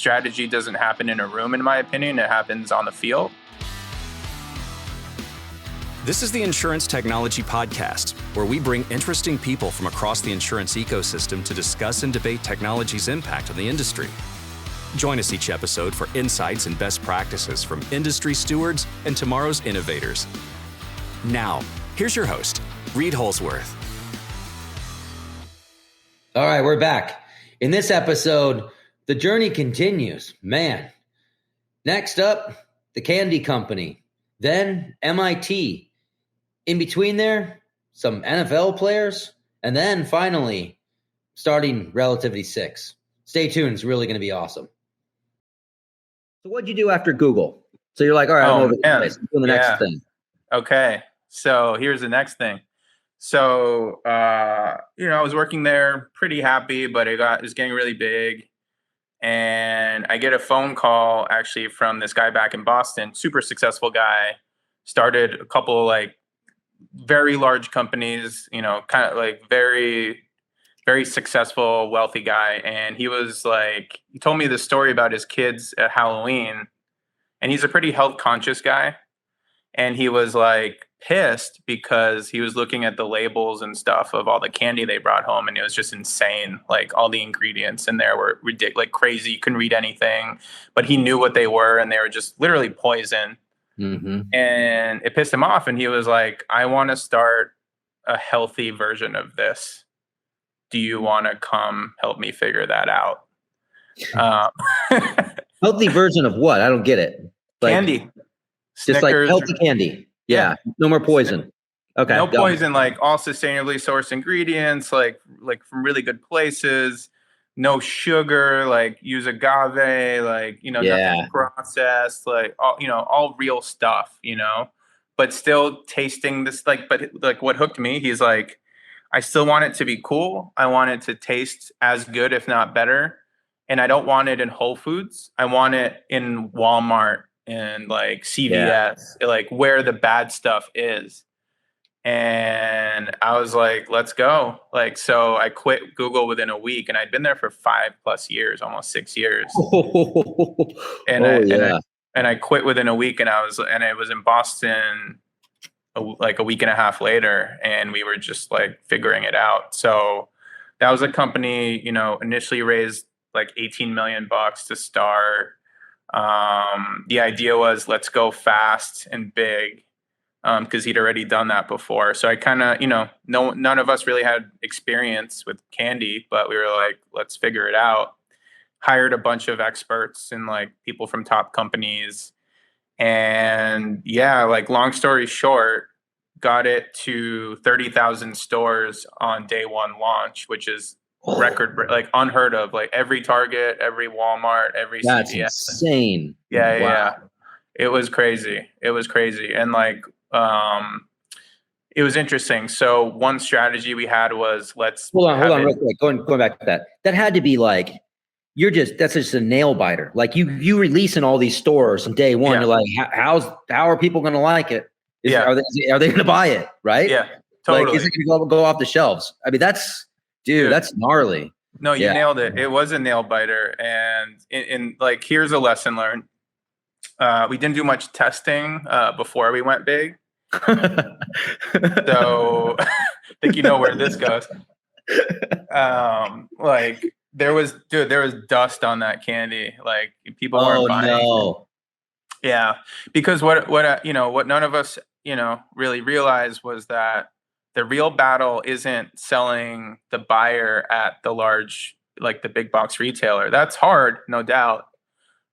strategy doesn't happen in a room, in my opinion. It happens on the field. This is the Insurance Technology Podcast, where we bring interesting people from across the insurance ecosystem to discuss and debate technology's impact on the industry. Join us each episode for insights and best practices from industry stewards and tomorrow's innovators. Now, here's your host, Reid Holzworth. All right, we're back. In this episode, the journey continues. Man, next up, the candy company, then MIT. In between there, some NFL players, and then finally, starting Relativity6. Stay tuned. It's really going to be awesome. So what'd you do after Google? So you're like, all right, I'm over this. I'm doing the next thing. Okay. So here's the next thing. So, I was working there pretty happy, but it was getting really big. And I get a phone call actually from this guy back in Boston, super successful guy, started a couple like very large companies, kind of like very, very successful, wealthy guy. And he told me this story about his kids at Halloween, and he's a pretty health conscious guy. And he was like pissed because he was looking at the labels and stuff of all the candy they brought home. And it was just insane. Like all the ingredients in there were ridiculous, like crazy. You couldn't read anything, but he knew what they were. And they were just literally poison. Mm-hmm. And it pissed him off. And he was like, I want to start a healthy version of this. Do you want to come help me figure that out? Healthy version of what? I don't get it. Like, candy. Just Snickers, like healthy candy. Yeah. No more poison. Okay. No poison, like all sustainably sourced ingredients, like from really good places. No sugar, like use agave, like, nothing processed, like all real stuff, but still tasting this, but what hooked me, he's like, I still want it to be cool. I want it to taste as good, if not better. And I don't want it in Whole Foods. I want it in Walmart and like CVS, like where the bad stuff is. And I was like, let's go. Like, so I quit Google within a week, and I'd been there for 5+ years, almost 6 years. And I quit within a week, and it was in Boston like a week and a half later, and we were just like figuring it out. So that was a company, initially raised like $18 million to start. The idea was let's go fast and big. Because he'd already done that before. So I kind of, none of us really had experience with candy, but we were like, let's figure it out. Hired a bunch of experts and like people from top companies. And long story short, got it to 30,000 stores on day one launch, which is record, like unheard of. Like every Target, every Walmart, every That's CVS. Insane. Yeah. It was crazy. And like, it was interesting. So one strategy we had was hold on real quick. Going back to that. That had to be like, that's just a nail biter. Like you release in all these stores on day one. You're like, how are people going to like it? Are they going to buy it? Right. Yeah, totally. Like, is it going to go off the shelves? I mean, that's gnarly. No, you nailed it. It was a nail biter. And in like, here's a lesson learned. We didn't do much testing before we went big. So I think you know where this goes. Like there was dust on that candy. Like people weren't buying. No. Yeah, because what none of us really realized was that the real battle isn't selling the buyer at the large, like the big box retailer. That's hard, no doubt.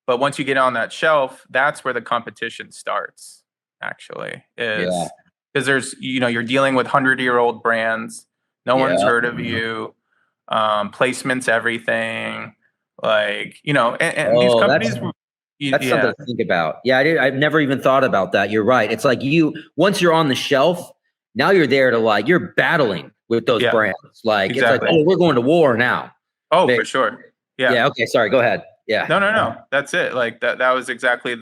But once you get on that shelf, that's where the competition starts. Actually, because there's you're dealing with 100-year-old brands. No one's heard of you. Placements, everything. Like and these companies. That's something to think about. Yeah, I've never even thought about that. You're right. It's like once you're on the shelf, now you're there to you're battling with those brands. Like exactly. It's like, we're going to war now. Oh, for sure. Yeah. Yeah. Okay. Sorry. Go ahead. Yeah. No. That's it. Like that was exactly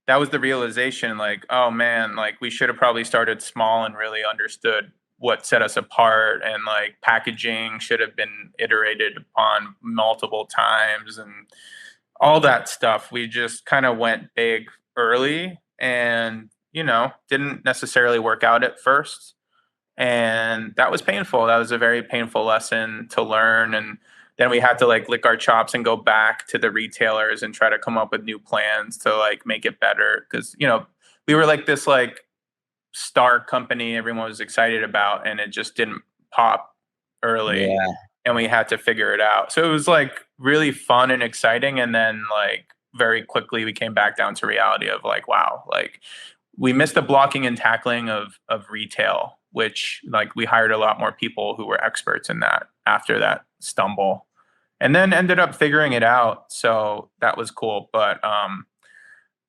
that was the realization, like, oh man, like we should have probably started small and really understood what set us apart, and like packaging should have been iterated upon multiple times, and all that stuff. We just kind of went big early and, didn't necessarily work out at first. And that was painful. That was a very painful lesson to learn. And then we had to lick our chops and go back to the retailers and try to come up with new plans to make it better. Cause we were this star company everyone was excited about, and it just didn't pop early. Yeah. And we had to figure it out. So it was really fun and exciting. And then very quickly we came back down to reality of wow, we missed the blocking and tackling of retail, which we hired a lot more people who were experts in that after that stumble, and then ended up figuring it out. So that was cool. But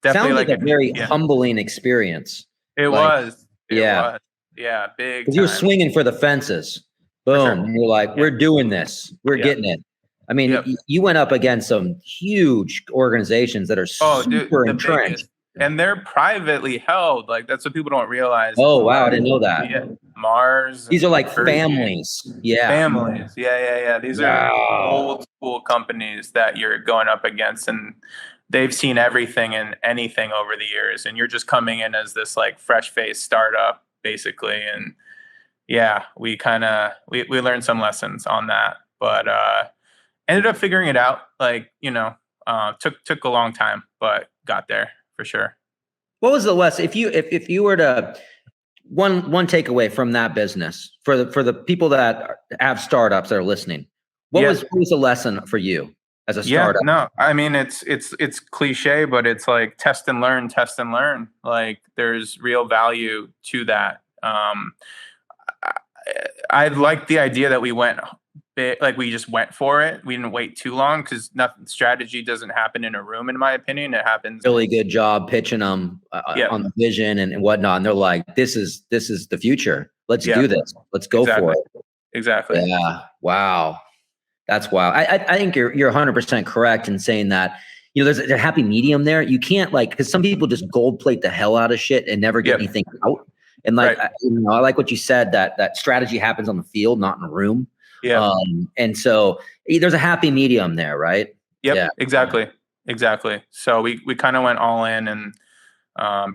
definitely sounds like a very humbling experience. It was. It was. Yeah, big. Because you were swinging for the fences. Boom. Sure. And you're like, we're doing this. We're getting it. I mean, you went up against some huge organizations that are super entrenched. And they're privately held. That's what people don't realize. Oh, wow. I didn't know that. Yeah. Mars. These are families. Yeah. Families. Yeah. These are old school companies that you're going up against, and they've seen everything and anything over the years. And you're just coming in as this fresh-faced startup, basically. And yeah, we learned some lessons on that, but ended up figuring it out. Took a long time, but got there. For sure. What was the lesson? If you were to one takeaway from that business for the people that have startups that are listening, what was the lesson for you as a startup? No, I mean it's cliche, but it's test and learn. There's real value to that. I like the idea that we went we just went for it. We didn't wait too long, because strategy doesn't happen in a room, in my opinion. It happens. Really good job pitching them on the vision and whatnot. And they're like, this is the future. Let's do this. Let's go for it. Exactly. Yeah. Wow. That's wild. I think you're 100% correct in saying that, there's a happy medium there. You can't because some people just gold plate the hell out of shit and never get anything out. And I like what you said, that strategy happens on the field, not in a room. Yeah. And so there's a happy medium there, right? Yep. Yeah. Exactly. So we kind of went all in and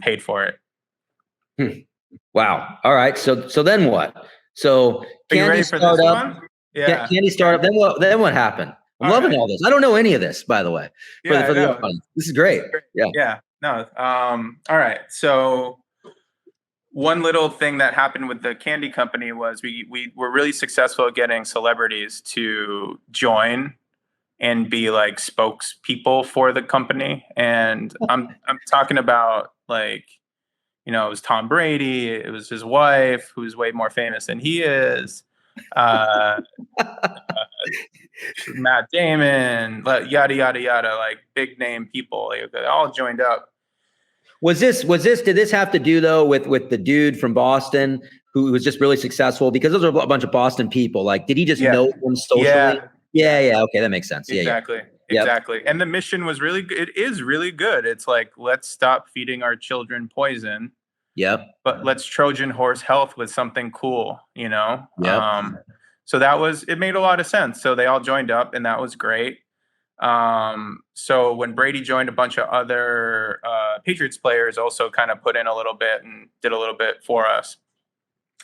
paid for it. Wow. All right. So then what? So are you ready for this one? Yeah. Candy startup. Then what happened? I'm loving all this. I don't know any of this, by the way. For the audience. This is great. Yeah. Yeah. No. All right. So one little thing that happened with the candy company was we were really successful at getting celebrities to join and be spokespeople for the company. And I'm talking about it was Tom Brady, it was his wife, who's way more famous than he is, Matt Damon, yada yada yada, big name people. They all joined up. Did this have to do though with the dude from Boston who was just really successful? Because those are a bunch of Boston people. Did he just know them socially? Yeah. Okay, that makes sense. Exactly. And the mission was really good. It is really good. It's let's stop feeding our children poison. Yep. But let's Trojan horse health with something cool, Yep. So it made a lot of sense. So they all joined up, and that was great. So when Brady joined, a bunch of other Patriots players also kind of put in a little bit and did a little bit for us.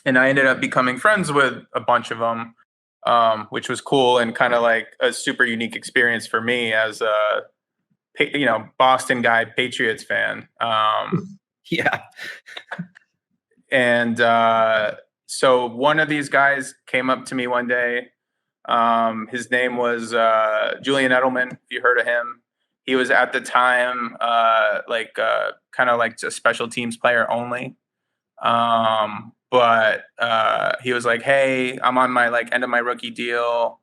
And I ended up becoming friends with a bunch of them, which was cool and kind of a super unique experience for me as a, Boston guy, Patriots fan. Yeah. And so one of these guys came up to me one day. His name was Julian Edelman, if you heard of him. He was at the time kind of a special teams player only. But he was like, hey, I'm on my end of my rookie deal.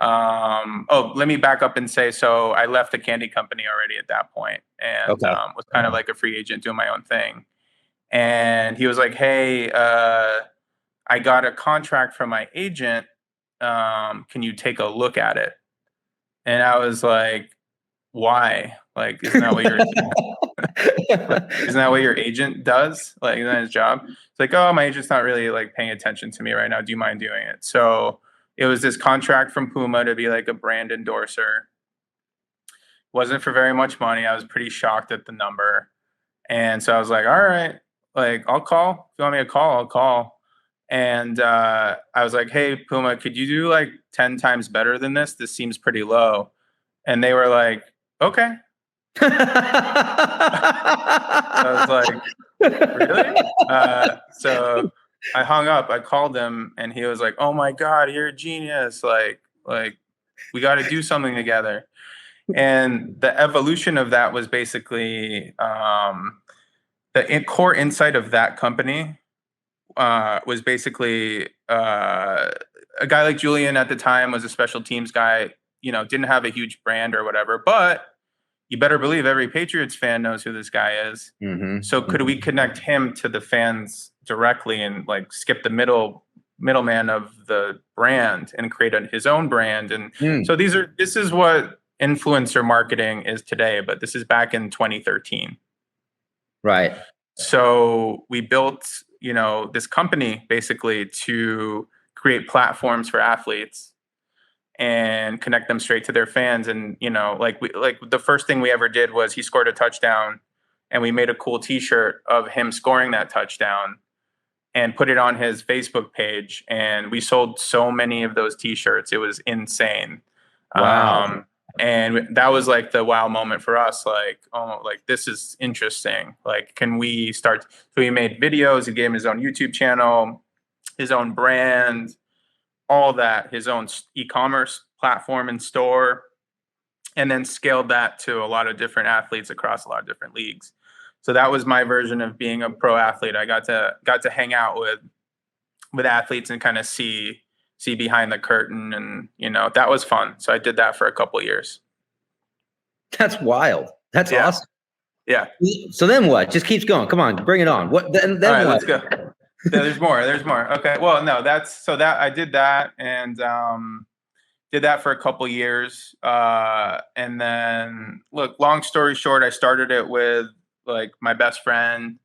Let me back up and say, so I left the candy company already at that point and was kind of a free agent doing my own thing. And he was like, hey, I got a contract from my agent. Can you take a look at it? And I was like, why? Isn't that what isn't that what your agent does? Isn't that his job? It's oh, my agent's not really paying attention to me right now. Do you mind doing it? So it was this contract from Puma to be a brand endorser. Wasn't for very much money. I was pretty shocked at the number. And so I was like, all right, like I'll call. If you want me to call, I'll call. And I was like, hey, Puma, could you do like 10 times better than this? This seems pretty low. And they were like, okay. I was like, really? So I hung up. I called him, and he was like, "Oh my God, you're a genius! Like we got to do something together." And the evolution of that was basically the core insight of that company was basically a guy like Julian at the time was a special teams guy. You know, didn't have a huge brand or whatever, but you better believe every Patriots fan knows who this guy is. Mm-hmm. So could we connect him to the fans directly and like skip the middleman of the brand and create his own brand? And so this is what influencer marketing is today, but this is back in 2013. Right. So we built, this company basically to create platforms for athletes and connect them straight to their fans. And, like the first thing we ever did was he scored a touchdown and we made a cool t-shirt of him scoring that touchdown and put it on his Facebook page. And we sold so many of those t-shirts. It was insane. Wow. And that was like the wow moment for us. Like, oh, like this is interesting. Like, can we start? So he made videos, he gave him his own YouTube channel, his own brand, all that, his own e-commerce platform and store, and then scaled that to a lot of different athletes across a lot of different leagues. So that was my version of being a pro athlete. I got to hang out with athletes and kind of see behind the curtain, and that was fun. So I did that for a couple of years. That's wild. That's awesome. Yeah. So then what? Just keeps going. Come on, bring it on. What then? All right, what? Let's go. There's more. Okay. Well, no, I did that and did that for a couple years. And then look, long story short, I started it with like my best friend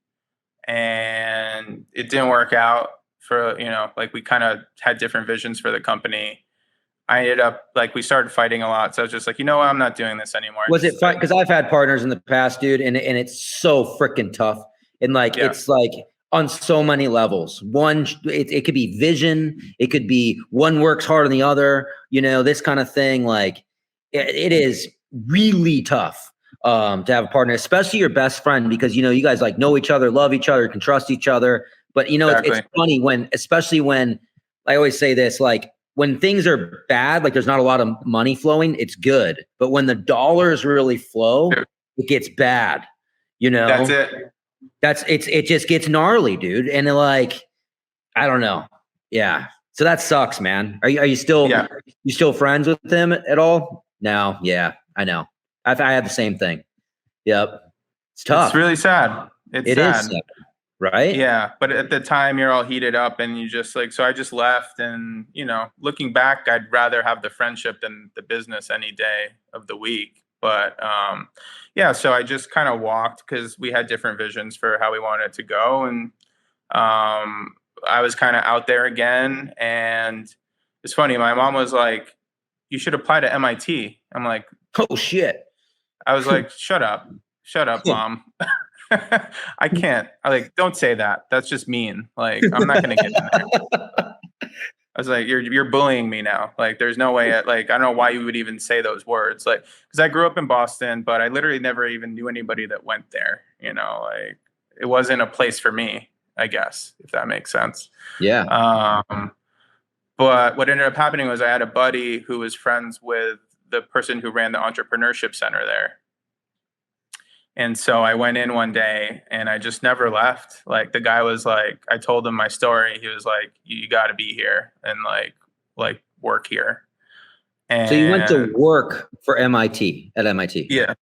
and it didn't work out for, like we kind of had different visions for the company. I ended up we started fighting a lot. So I was just like, what? I'm not doing this anymore. Was it fight? Because I've had partners in the past, dude, and it's so freaking tough. And it's like on so many levels. One, it could be vision. It could be one works harder than the other, this kind of thing. Like it is really tough to have a partner, especially your best friend, because, you guys like know each other, love each other, can trust each other. But, exactly. It's funny especially when I always say this, like when things are bad, like there's not a lot of money flowing, it's good. But when the dollars really flow, it gets bad, That's it. It just gets gnarly, dude. And I don't know. Yeah. So that sucks, man. Are you still, you still friends with him at all? No. Yeah, I know. I had the same thing. Yep. It's tough. It's really sad. It is sad. Right. Yeah. But at the time you're all heated up and you just so I just left and, looking back, I'd rather have the friendship than the business any day of the week. But so I just kind of walked because we had different visions for how we wanted it to go. And I was kind of out there again. And it's funny. My mom was like, you should apply to MIT. I'm like, oh, shit. I was like, shut up, Mom. I can't. Don't say that. That's just mean. Like, I'm not going to get in there. I was like, you're bullying me now. Like, there's no way. I don't know why you would even say those words. Because I grew up in Boston, but I literally never even knew anybody that went there. It wasn't a place for me, I guess, if that makes sense. Yeah. But what ended up happening was I had a buddy who was friends with the person who ran the entrepreneurship center there. And so I went in one day and I just never left. Like the guy was like, I told him my story. He was like, you got to be here and like work here. And so you went to work for MIT at MIT. Yeah.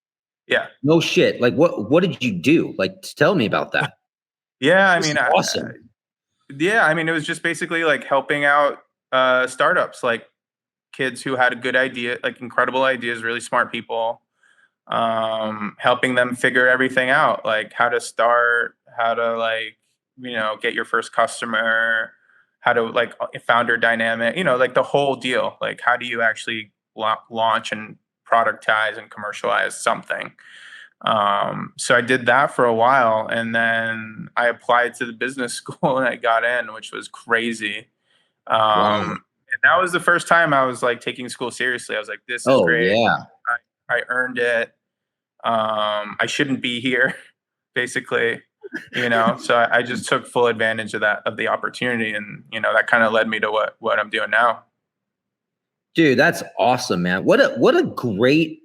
Yeah. No shit. Like what did you do? Like tell me about that. Yeah. I mean, awesome. It was just basically like helping out startups, like kids who had a good idea, like incredible ideas, really smart people. Helping them figure everything out, like how to start, how to get your first customer, how to founder dynamic, the whole deal. Like how do you actually launch and productize and commercialize something. So I did that for a while, and then I applied to the business school and I got in, which was crazy. Wow. And that was the first time I was like taking school seriously. I was like, this is great. Yeah. I earned it. I shouldn't be here, basically, so I just took full advantage of the opportunity. And, that kind of led me to what I'm doing now. Dude, that's awesome, man. What a great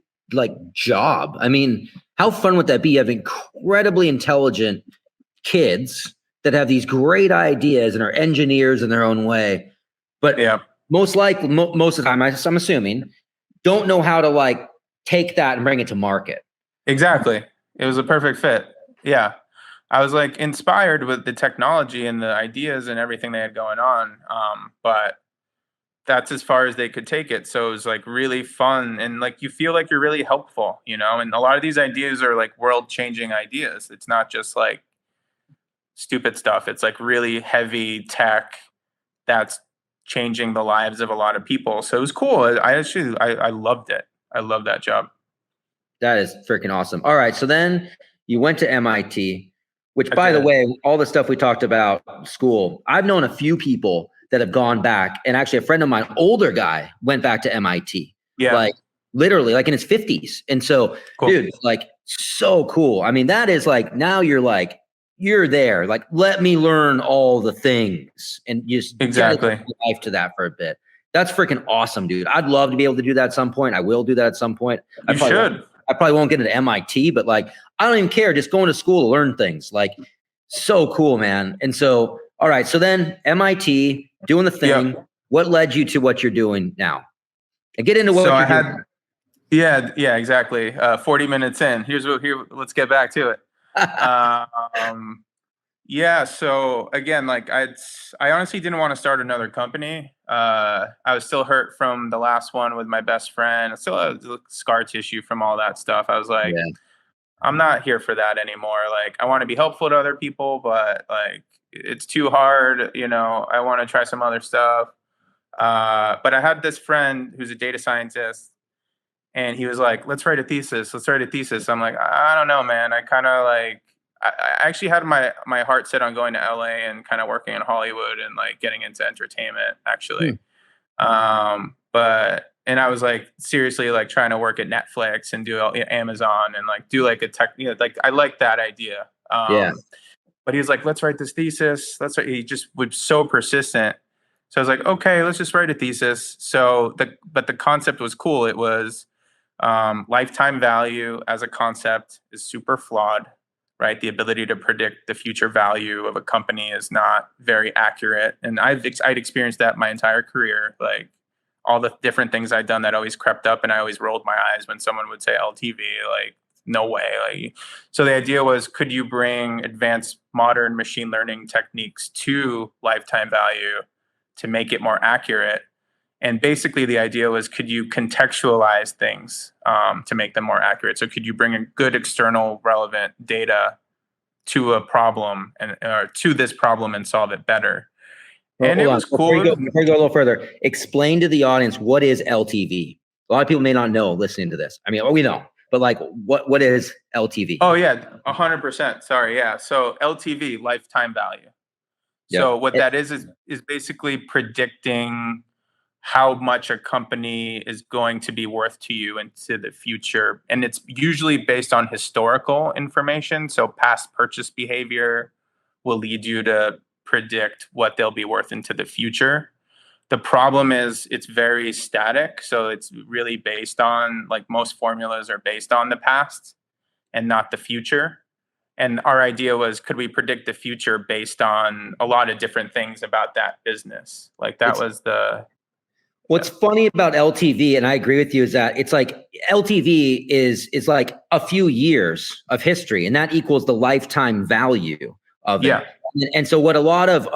job. I mean, how fun would that be? You have incredibly intelligent kids that have these great ideas and are engineers in their own way, but most likely, most of the time, I'm assuming, don't know how to take that and bring it to market. Exactly. It was a perfect fit. Yeah. I was inspired with the technology and the ideas and everything they had going on. But that's as far as they could take it. So it was really fun. And you feel like you're really helpful, and a lot of these ideas are world changing ideas. It's not just stupid stuff. It's really heavy tech that's changing the lives of a lot of people. So it was cool. I loved it. I love that job. That is freaking awesome. All right. So then you went to MIT, which by the way, all the stuff we talked about school, I've known a few people that have gone back, and actually a friend of mine, older guy, went back to MIT. Yeah. Literally in his 50s. And so, cool. Dude, so cool. I mean, that is now you're there. Let me learn all the things and just exactly life to that for a bit. That's freaking awesome, dude. I'd love to be able to do that at some point. I will do that at some point. I probably won't get into MIT, but I don't even care. Just going to school to learn things. So cool, man. And so, all right. So then MIT, doing the thing. Yep. What led you to what you're doing now? And get into what you're doing. Yeah, exactly. 40 minutes in. Let's get back to it. Yeah. So again, I honestly didn't want to start another company. I was still hurt from the last one with my best friend. I still have scar tissue from all that stuff. I was I'm not here for that anymore. I want to be helpful to other people, but it's too hard. I want to try some other stuff. But I had this friend who's a data scientist, and he was like, let's write a thesis. I'm like, I don't know, man. I kind of I actually had my heart set on going to LA and kind of working in Hollywood and getting into entertainment, actually. And I was seriously trying to work at Netflix and do Amazon and do a tech, I like that idea. But he was like, let's write this thesis. He just was so persistent. So I was like, okay, let's just write a thesis. So but the concept was cool. It was lifetime value as a concept is super flawed, right? The ability to predict the future value of a company is not very accurate. And I'd experienced that my entire career. All the different things I'd done that always crept up, and I always rolled my eyes when someone would say LTV, no way. So the idea was, could you bring advanced modern machine learning techniques to lifetime value to make it more accurate? And basically the idea was, could you contextualize things to make them more accurate? So could you bring a good external relevant data to a problem or to this problem and solve it better? And it was cool. Before you go a little further, explain to the audience, what is LTV? A lot of people may not know listening to this. I mean, we know, but what is LTV? Oh yeah, 100%. Sorry, yeah. So LTV, lifetime value. Yep. So what that is basically predicting how much a company is going to be worth to you into the future. And it's usually based on historical information. So past purchase behavior will lead you to predict what they'll be worth into the future. The problem is it's very static. So it's really based on, most formulas are based on the past and not the future. And our idea was, could we predict the future based on a lot of different things about that business? What's funny about LTV, and I agree with you, is that it's LTV is a few years of history, and that equals the lifetime value of it. And so what a lot of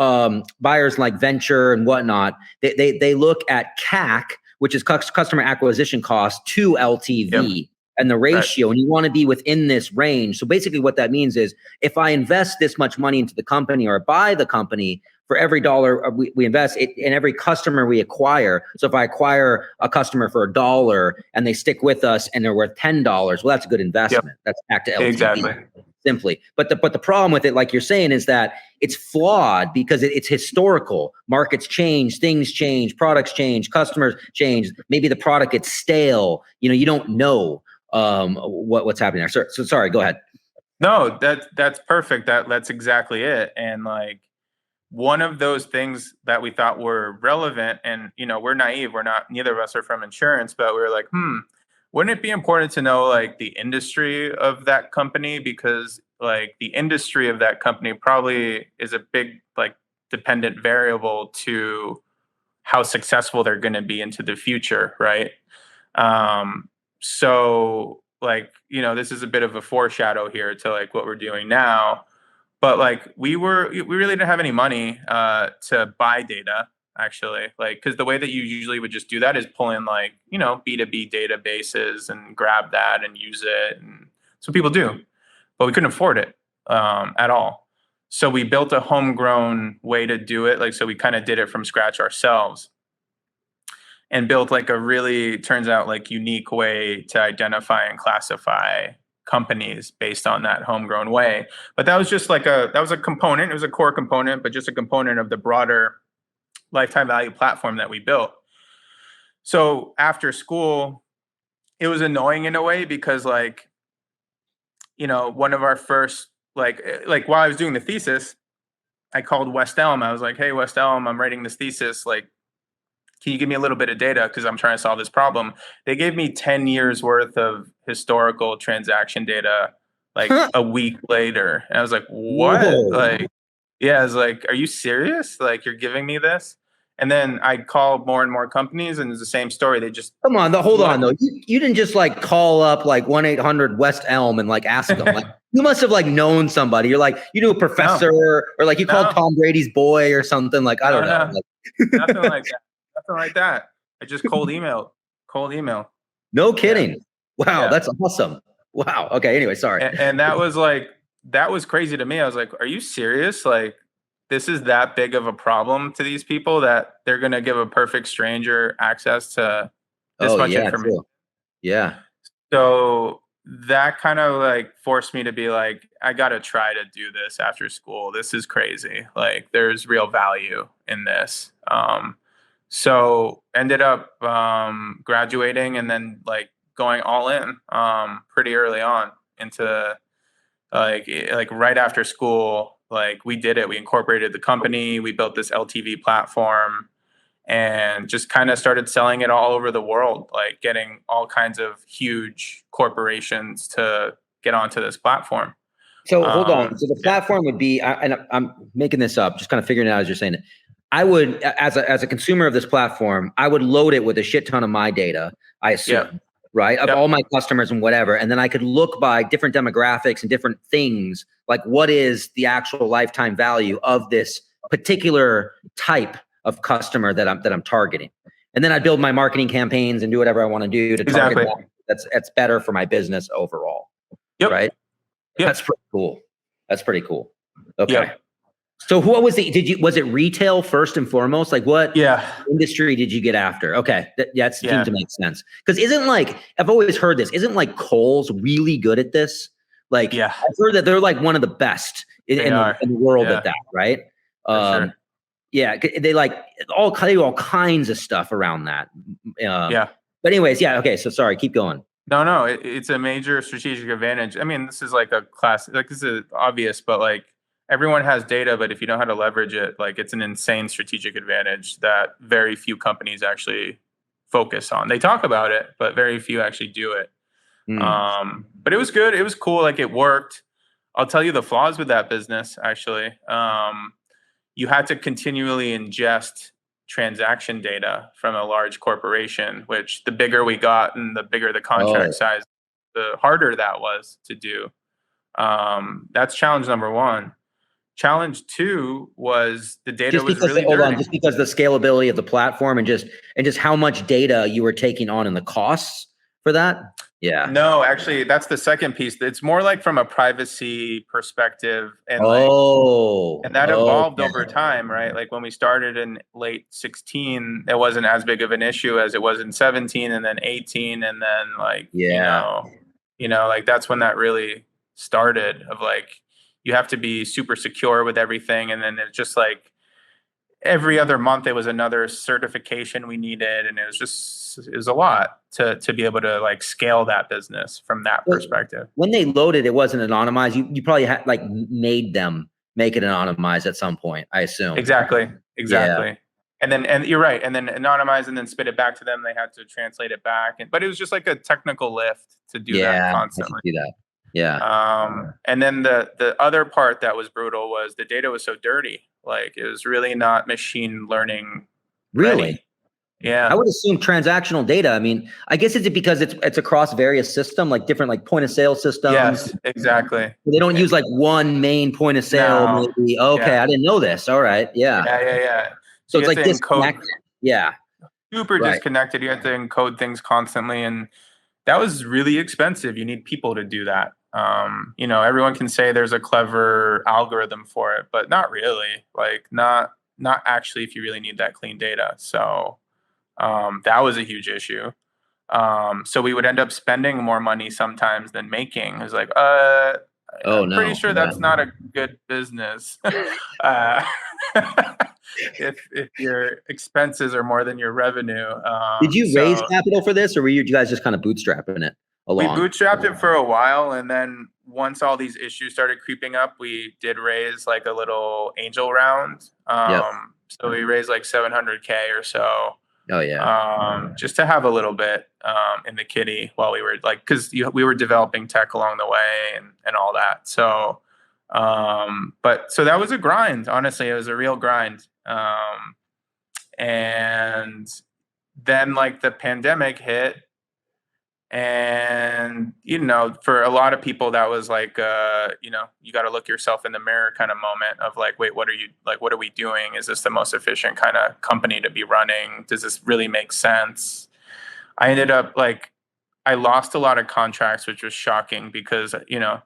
buyers like venture and whatnot, they look at CAC, which is customer acquisition cost, to LTV. and the ratio, and you want to be within this range. So basically what that means is if I invest this much money into the company or buy the company, for every dollar we invest in every customer we acquire. So if I acquire a customer for $1 and they stick with us and they're worth $10, well, that's a good investment. Yep. That's back to LTV. Exactly. Simply. But the problem with it, like you're saying, is that it's flawed because it's historical. Markets change, things change, products change, customers change. Maybe the product gets stale. You don't know what's happening there. So sorry, go ahead. No, that's perfect. That's exactly it. And like one of those things that we thought were relevant, and we're naive. Neither of us are from insurance, but we were like, wouldn't it be important to know like the industry of that company? Because like the industry of that company probably is a big like dependent variable to how successful they're going to be into the future, right? So like, this is a bit of a foreshadow here to like what we're doing now. But like we really didn't have any money to buy data, actually, like, because the way that you usually would just do that is pull in like, B2B databases and grab that and use it. And so people do, but we couldn't afford it at all. So we built a homegrown way to do it. Like, so we kind of did it from scratch ourselves and built like a really, turns out, like unique way to identify and classify companies based on that homegrown way. But that was just like that was a component. It was a core component, but just a component of the broader lifetime value platform that we built. So after school, it was annoying in a way because like, one of our first, like while I was doing the thesis, I called West Elm. I was like, hey, West Elm, I'm writing this thesis. Like, can you give me a little bit of data? Because I'm trying to solve this problem. They gave me 10 years worth of historical transaction data like a week later. And I was like, what? Whoa. Like, yeah, I was like, are you serious? Like, you're giving me this? And then I'd call more and more companies and it's the same story. They just come on. Hold on though. You didn't just like call up like 1-800 West Elm and like ask them. Like, you must have like known somebody. You're like, you knew a professor or like you called Tom Brady's boy or something. Like, I don't know. Like, nothing like that. Nothing like that. I just cold email. No kidding. Yeah. Wow. Yeah. That's awesome. Wow. Okay. Anyway, sorry. And that was crazy to me. I was like, are you serious? Like, this is that big of a problem to these people that they're going to give a perfect stranger access to this much information. True. Yeah. So that kind of like forced me to be like, I got to try to do this after school. This is crazy. Like, there's real value in this. So ended up graduating and then like going all in pretty early on into like right after school. Like we did it. We incorporated the company. We built this LTV platform and just kind of started selling it all over the world, like getting all kinds of huge corporations to get onto this platform. So hold on. So the platform would be, and I'm making this up, just kind of figuring it out as you're saying it. I would, as a consumer of this platform, I would load it with a shit ton of my data, I assume, right? Of all my customers and whatever. And then I could look by different demographics and different things, like what is the actual lifetime value of this particular type of customer that I'm targeting. And then I build my marketing campaigns and do whatever I want to do to target that. That's better for my business overall. Right? Yep. That's pretty cool. Okay. Yep. So what was was it retail first and foremost? Like what industry did you get after? Okay. That seems to make sense. Because I've always heard this, isn't like Kohl's really good at this? Like I've heard that they're like one of the best in the world at that, right? Sure. Yeah. They like all kinds of stuff around that. But anyways, okay. So sorry, keep going. No, it's a major strategic advantage. I mean, this is like a class, like this is obvious, but like, everyone has data, but if you know how to leverage it, like it's an insane strategic advantage that very few companies actually focus on. They talk about it, but very few actually do it. But it was good. It was cool. Like it worked. I'll tell you the flaws with that business, actually. You had to continually ingest transaction data from a large corporation, which the bigger we got and the bigger the contract size, the harder that was to do. That's challenge number one. Challenge two was the data was really dirty. Just because the scalability of the platform and just how much data you were taking on and the costs for that. Yeah. No, actually, that's the second piece. It's more like from a privacy perspective, and and that evolved over time, right? Like when we started in late 16, it wasn't as big of an issue as it was in 17, and then 18, and then like like that's when that really started. Of like you have to be super secure with everything, and then it's just like every other month it was another certification we needed, and it was a lot to be able to like scale that business from that perspective. When they loaded, it wasn't anonymized. You probably had like made them make it anonymized at some point, I assume. Exactly. Yeah. And you're right, and then anonymize and then spit it back to them. They had to translate it back, but it was just like a technical lift to do that constantly. I can see that. Yeah. And then the other part that was brutal was the data was so dirty. Like it was really not machine learning Really? ready. Yeah. I would assume transactional data. I mean, I guess it's because it's across various systems, like different like point of sale systems. Yes, exactly. They don't use like one main point of sale. No. Maybe. Okay, I didn't know this. All right. Yeah. Yeah. So it's like disconnected. Yeah. Super disconnected. You have to encode things constantly, and that was really expensive. You need people to do that. Everyone can say there's a clever algorithm for it, but not really. Like not actually if you really need that clean data. So that was a huge issue. So we would end up spending more money sometimes than making. It was like, I'm pretty sure that's not a good business. If your expenses are more than your revenue. Did you raise capital for this, or were you guys just kind of bootstrapping it along? We bootstrapped it for a while, and then once all these issues started creeping up, we did raise like a little angel round. So we raised like $700K or so. Oh yeah. Just to have a little bit in the kitty while we were like, because we were developing tech along the way and all that. So, so that was a grind. Honestly, it was a real grind. And then like the pandemic hit, and for a lot of people that was like you got to look yourself in the mirror kind of moment of like, wait, what are we doing? Is this the most efficient kind of company to be running? Does this really make sense? I ended up I lost a lot of contracts, which was shocking because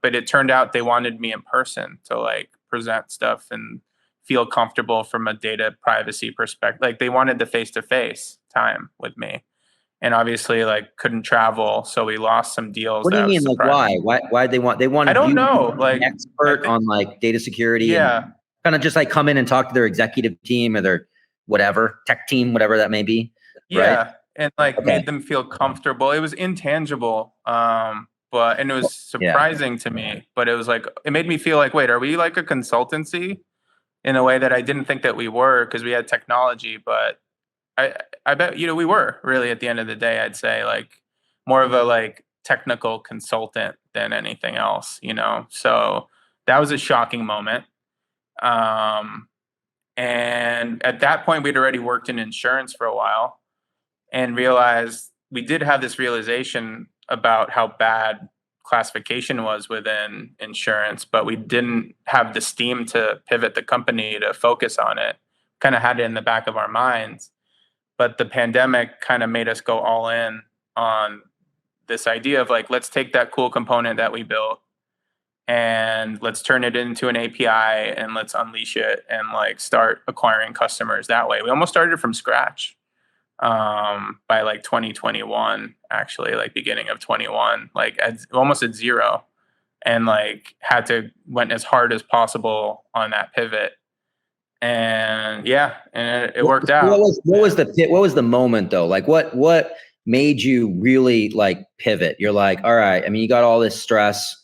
but it turned out they wanted me in person to like present stuff and feel comfortable from a data privacy perspective. Like they wanted the face-to-face time with me. And obviously, like, couldn't travel, so we lost some deals. What do you mean? Like, why they want? They want. I don't know. Like, expert on like data security. Yeah. And kind of just like come in and talk to their executive team or their whatever tech team, whatever that may be. Yeah, right? And like made them feel comfortable. It was intangible, and it was surprising to me. But it was like it made me feel like, wait, are we like a consultancy in a way that I didn't think that we were, because we had technology, but I bet we were really, at the end of the day, I'd say like more of a like technical consultant than anything else, So that was a shocking moment. And at that point we'd already worked in insurance for a while and realized we did have this realization about how bad classification was within insurance, but we didn't have the steam to pivot the company to focus on it. Kind of had it in the back of our minds. But the pandemic kind of made us go all in on this idea of like, let's take that cool component that we built and let's turn it into an API and let's unleash it and like start acquiring customers that way. We almost started from scratch by like 2021, actually, like beginning of 21, like almost at zero, and like went as hard as possible on that pivot. And it worked out. What was the moment though? Like what made you really like pivot? You're like, all right, I mean, you got all this stress.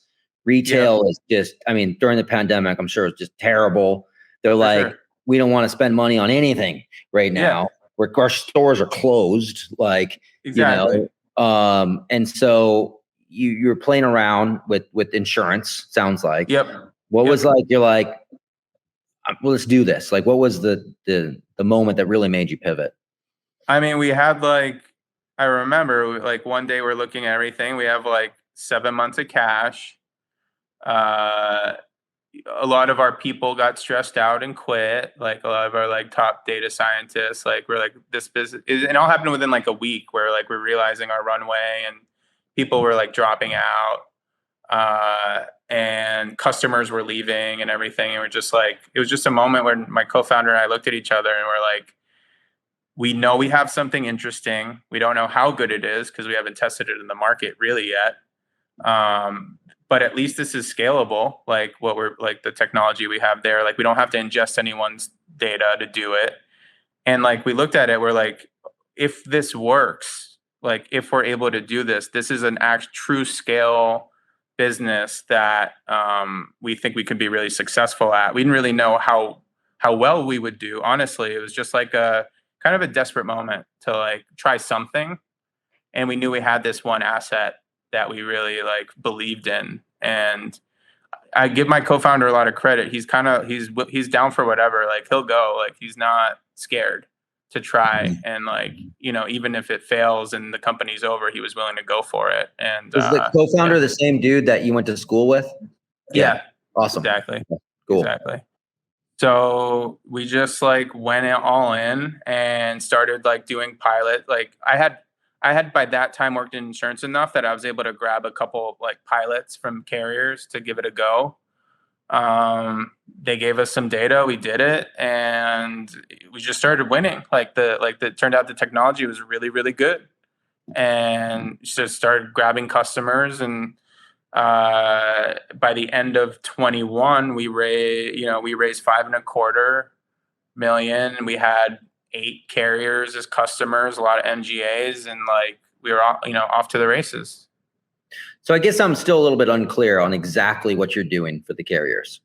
Retail is just, I mean, during the pandemic, I'm sure it's just terrible. They're like, we don't want to spend money on anything right now. Our stores are closed. Like, exactly. And so you're playing around with insurance, sounds like. Yep. What was like, you're like, well, let's do this. Like, what was the moment that really made you pivot? I mean, we had I remember like one day we're looking at everything. We have like 7 months of cash. A lot of our people got stressed out and quit. Like a lot of our like top data scientists, like we're like, this business, and it all happened within like a week where like we're realizing our runway and people were like dropping out, and customers were leaving and everything. And we're just like, it was just a moment when my co-founder and I looked at each other and we're like, we know we have something interesting. We don't know how good it is because we haven't tested it in the market really yet. But at least this is scalable. Like what we're like the technology we have there, like we don't have to ingest anyone's data to do it. And like, we looked at it, we're like, if this works, like if we're able to do this, this is an true scale business that we think we could be really successful at. We didn't really know how well we would do. Honestly, it was just like a kind of a desperate moment to like try something. And we knew we had this one asset that we really like believed in. And I give my co-founder a lot of credit. He's down for whatever. Like he'll go, like he's not scared to try. And like, you know, even if it fails and the company's over, he was willing to go for it. And is the co-founder the same dude that you went to school with? Yeah. Awesome. Exactly. Cool. Exactly. So we just like went all in and started like doing pilot. Like I had by that time worked in insurance enough that I was able to grab a couple like pilots from carriers to give it a go. They gave us some data, we did it, and we just started winning. It turned out the technology was really, really good, and just started grabbing customers. And by the end of 21, we raised $5.25 million, and we had 8 carriers as customers, a lot of MGAs, and like we were off to the races. So I guess I'm still a little bit unclear on exactly what you're doing for the carriers.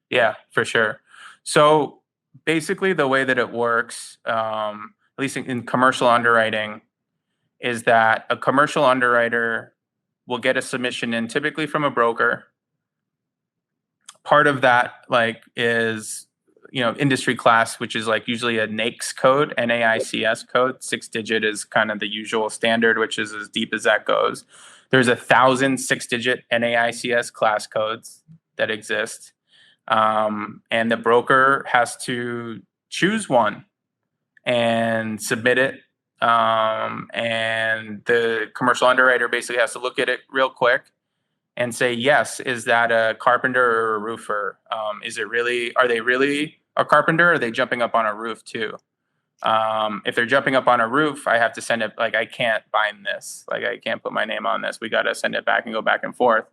Yeah, for sure. So basically the way that it works, at least in commercial underwriting, is that a commercial underwriter will get a submission in typically from a broker. Part of that like is, industry class, which is like usually a NAICS code, NAICS code. 6-digit is kind of the usual standard, which is as deep as that goes. There's 1,000 6-digit NAICS class codes that exist. And the broker has to choose one and submit it. And the commercial underwriter basically has to look at it real quick and say, yes, is that a carpenter or a roofer? Are they really a carpenter, or are they jumping up on a roof too? If they're jumping up on a roof, I have to send it, like, I can't bind this. Like, I can't put my name on this. We got to send it back and go back and forth.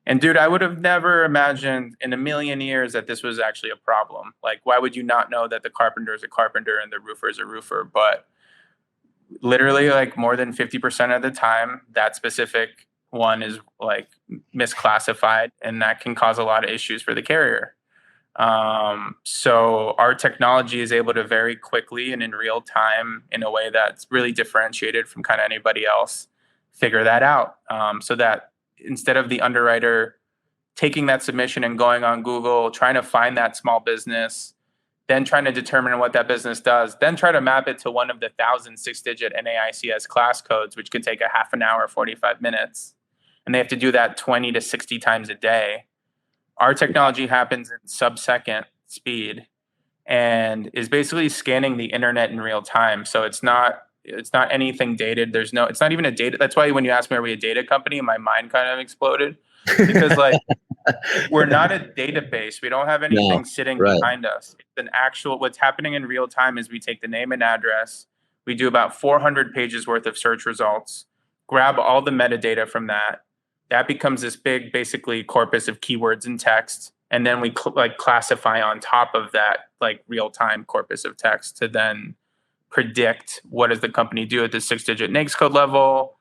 And dude, I would have never imagined in a million years that this was actually a problem. Like, why would you not know that the carpenter is a carpenter and the roofer is a roofer? But literally, like, more than 50% of the time, that specific one is like misclassified, and that can cause a lot of issues for the carrier. So our technology is able to very quickly and in real time, in a way that's really differentiated from kind of anybody else, figure that out. So that instead of the underwriter taking that submission and going on Google, trying to find that small business, then trying to determine what that business does, then try to map it to one of the 1,000 6-digit NAICS class codes, which could take a half an hour, 45 minutes. And they have to do that 20 to 60 times a day. Our technology happens in sub-second speed and is basically scanning the internet in real time. So it's not anything dated. It's not even a data. That's why when you asked me, are we a data company? My mind kind of exploded because like we're not a database. We don't have anything sitting behind us. It's an actual, what's happening in real time is we take the name and address. We do about 400 pages worth of search results, grab all the metadata from that. That becomes this big, basically, corpus of keywords and text. And then we classify on top of that, like, real-time corpus of text to then predict what does the company do at the 6-digit NAICS code level?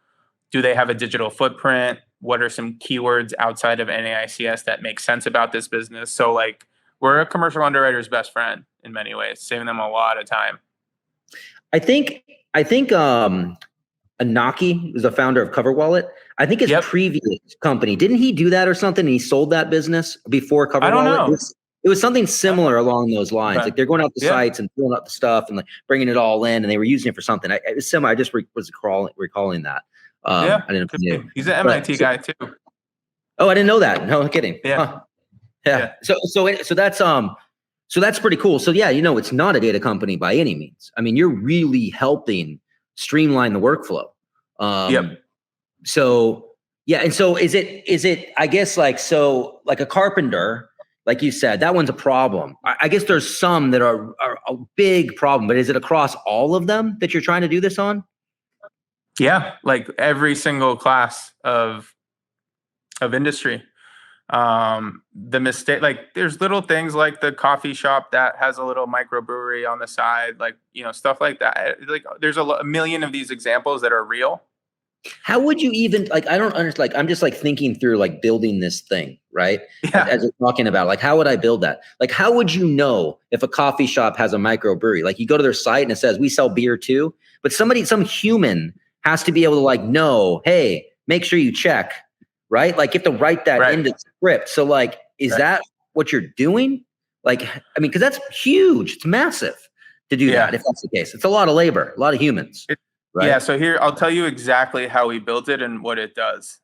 Do they have a digital footprint? What are some keywords outside of NAICS that make sense about this business? So, like, we're a commercial underwriter's best friend in many ways, saving them a lot of time. I think Anaki was the founder of CoverWallet. I think his previous company, didn't he do that or something? And he sold that business before CoverWallet. I don't know. It was something similar along those lines. Okay. Like they're going out to sites and filling out the stuff and like bringing it all in, and they were using it for something. It was similar. I just was recalling that. I didn't know. He's an MIT guy too. Oh, I didn't know that. No kidding. Yeah. Huh. Yeah. So that's pretty cool. So yeah, it's not a data company by any means. I mean, you're really helping streamline the workflow. So Yeah. And so is it, I guess, like a carpenter, like you said, that one's a problem. I guess there's some that are a big problem, but is it across all of them that you're trying to do this on? Yeah, like every single class of industry. The mistake, like there's little things like the coffee shop that has a little microbrewery on the side, like, stuff like that. Like there's a million of these examples that are real. How would you even, like, I don't understand, like, I'm just like thinking through like building this thing, right? Yeah. As you're talking about, like, how would I build that? Like, how would you know if a coffee shop has a microbrewery? Like, you go to their site and it says, we sell beer too, but some human has to be able to like know, hey, make sure you check, right? Like you have to write that into the script. So like, is that what you're doing? Like, I mean, because that's huge. It's massive to do that. If that's the case, it's a lot of labor, a lot of humans. Right? Yeah, so here I'll tell you exactly how we built it and what it does.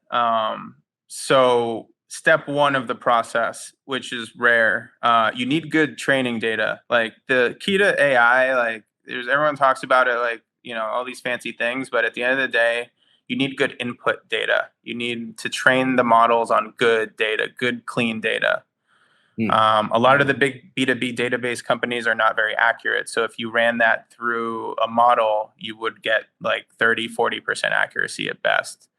So step one of the process, which is rare, you need good training data. Like the key to AI, like everyone talks about it, like, all these fancy things, but at the end of the day, you need good input data. You need to train the models on good data, good, clean data. A lot of the big B2B database companies are not very accurate. So if you ran that through a model, you would get like 30-40% accuracy at best.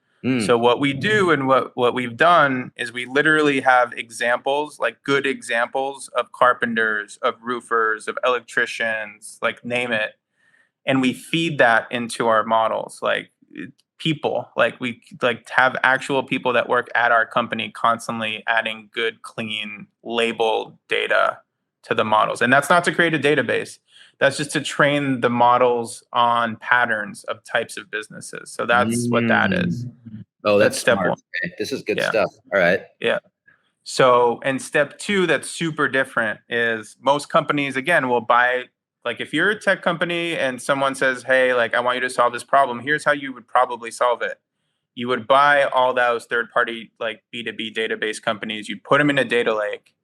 So what we do and what we've done is we literally have examples, like good examples of carpenters, of roofers, of electricians, like name it. And we feed that into our models, like people, like we like have actual people that work at our company constantly adding good, clean, labeled data to the models. And that's not to create a database. That's just to train the models on patterns of types of businesses. So that's what that is. Oh, that's step one. Okay. This is good stuff. All right. Yeah. So, and step two, that's super different, is most companies, again, will buy. Like if you're a tech company and someone says, hey, like I want you to solve this problem, here's how you would probably solve it. You would buy all those third-party like B2B database companies, you'd put them in a data lake,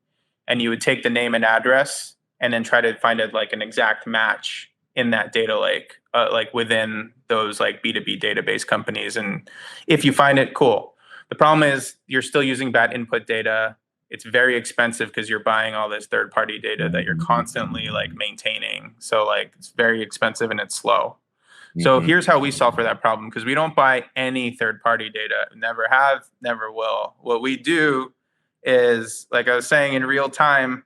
and you would take the name and address and then try to find like an exact match in that data lake, like within those like B2B database companies. And if you find it, cool. The problem is you're still using bad input data. It's very expensive because you're buying all this third-party data that you're constantly like maintaining. So like it's very expensive and it's slow. So here's how we solve for that problem, because we don't buy any third-party data. Never have, never will. What we do is, like I was saying, in real time,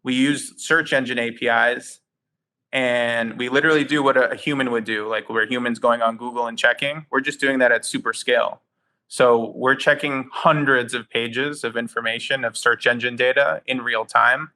we use search engine APIs, and we literally do what a human would do, like where humans going on Google and checking. We're just doing that at super scale. So we're checking hundreds of pages of information of search engine data in real time,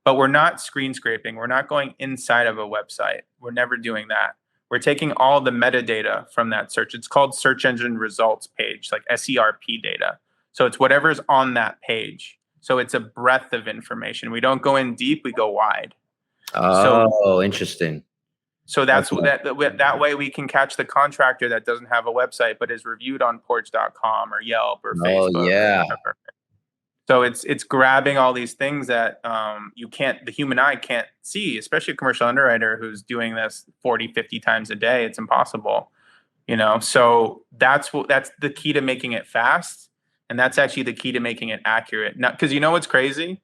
but we're not screen scraping. We're not going inside of a website. We're never doing that. We're taking all the metadata from that search. It's called search engine results page, like SERP data. So it's whatever's on that page. So it's a breadth of information. We don't go in deep, we go wide. Oh, interesting. So that's that way we can catch the contractor that doesn't have a website but is reviewed on Porch.com or Yelp or Facebook. Oh yeah. So it's grabbing all these things that the human eye can't see, especially a commercial underwriter who's doing this 40, 50 times a day. It's impossible, So that's the key to making it fast, and that's actually the key to making it accurate. Now, because what's crazy?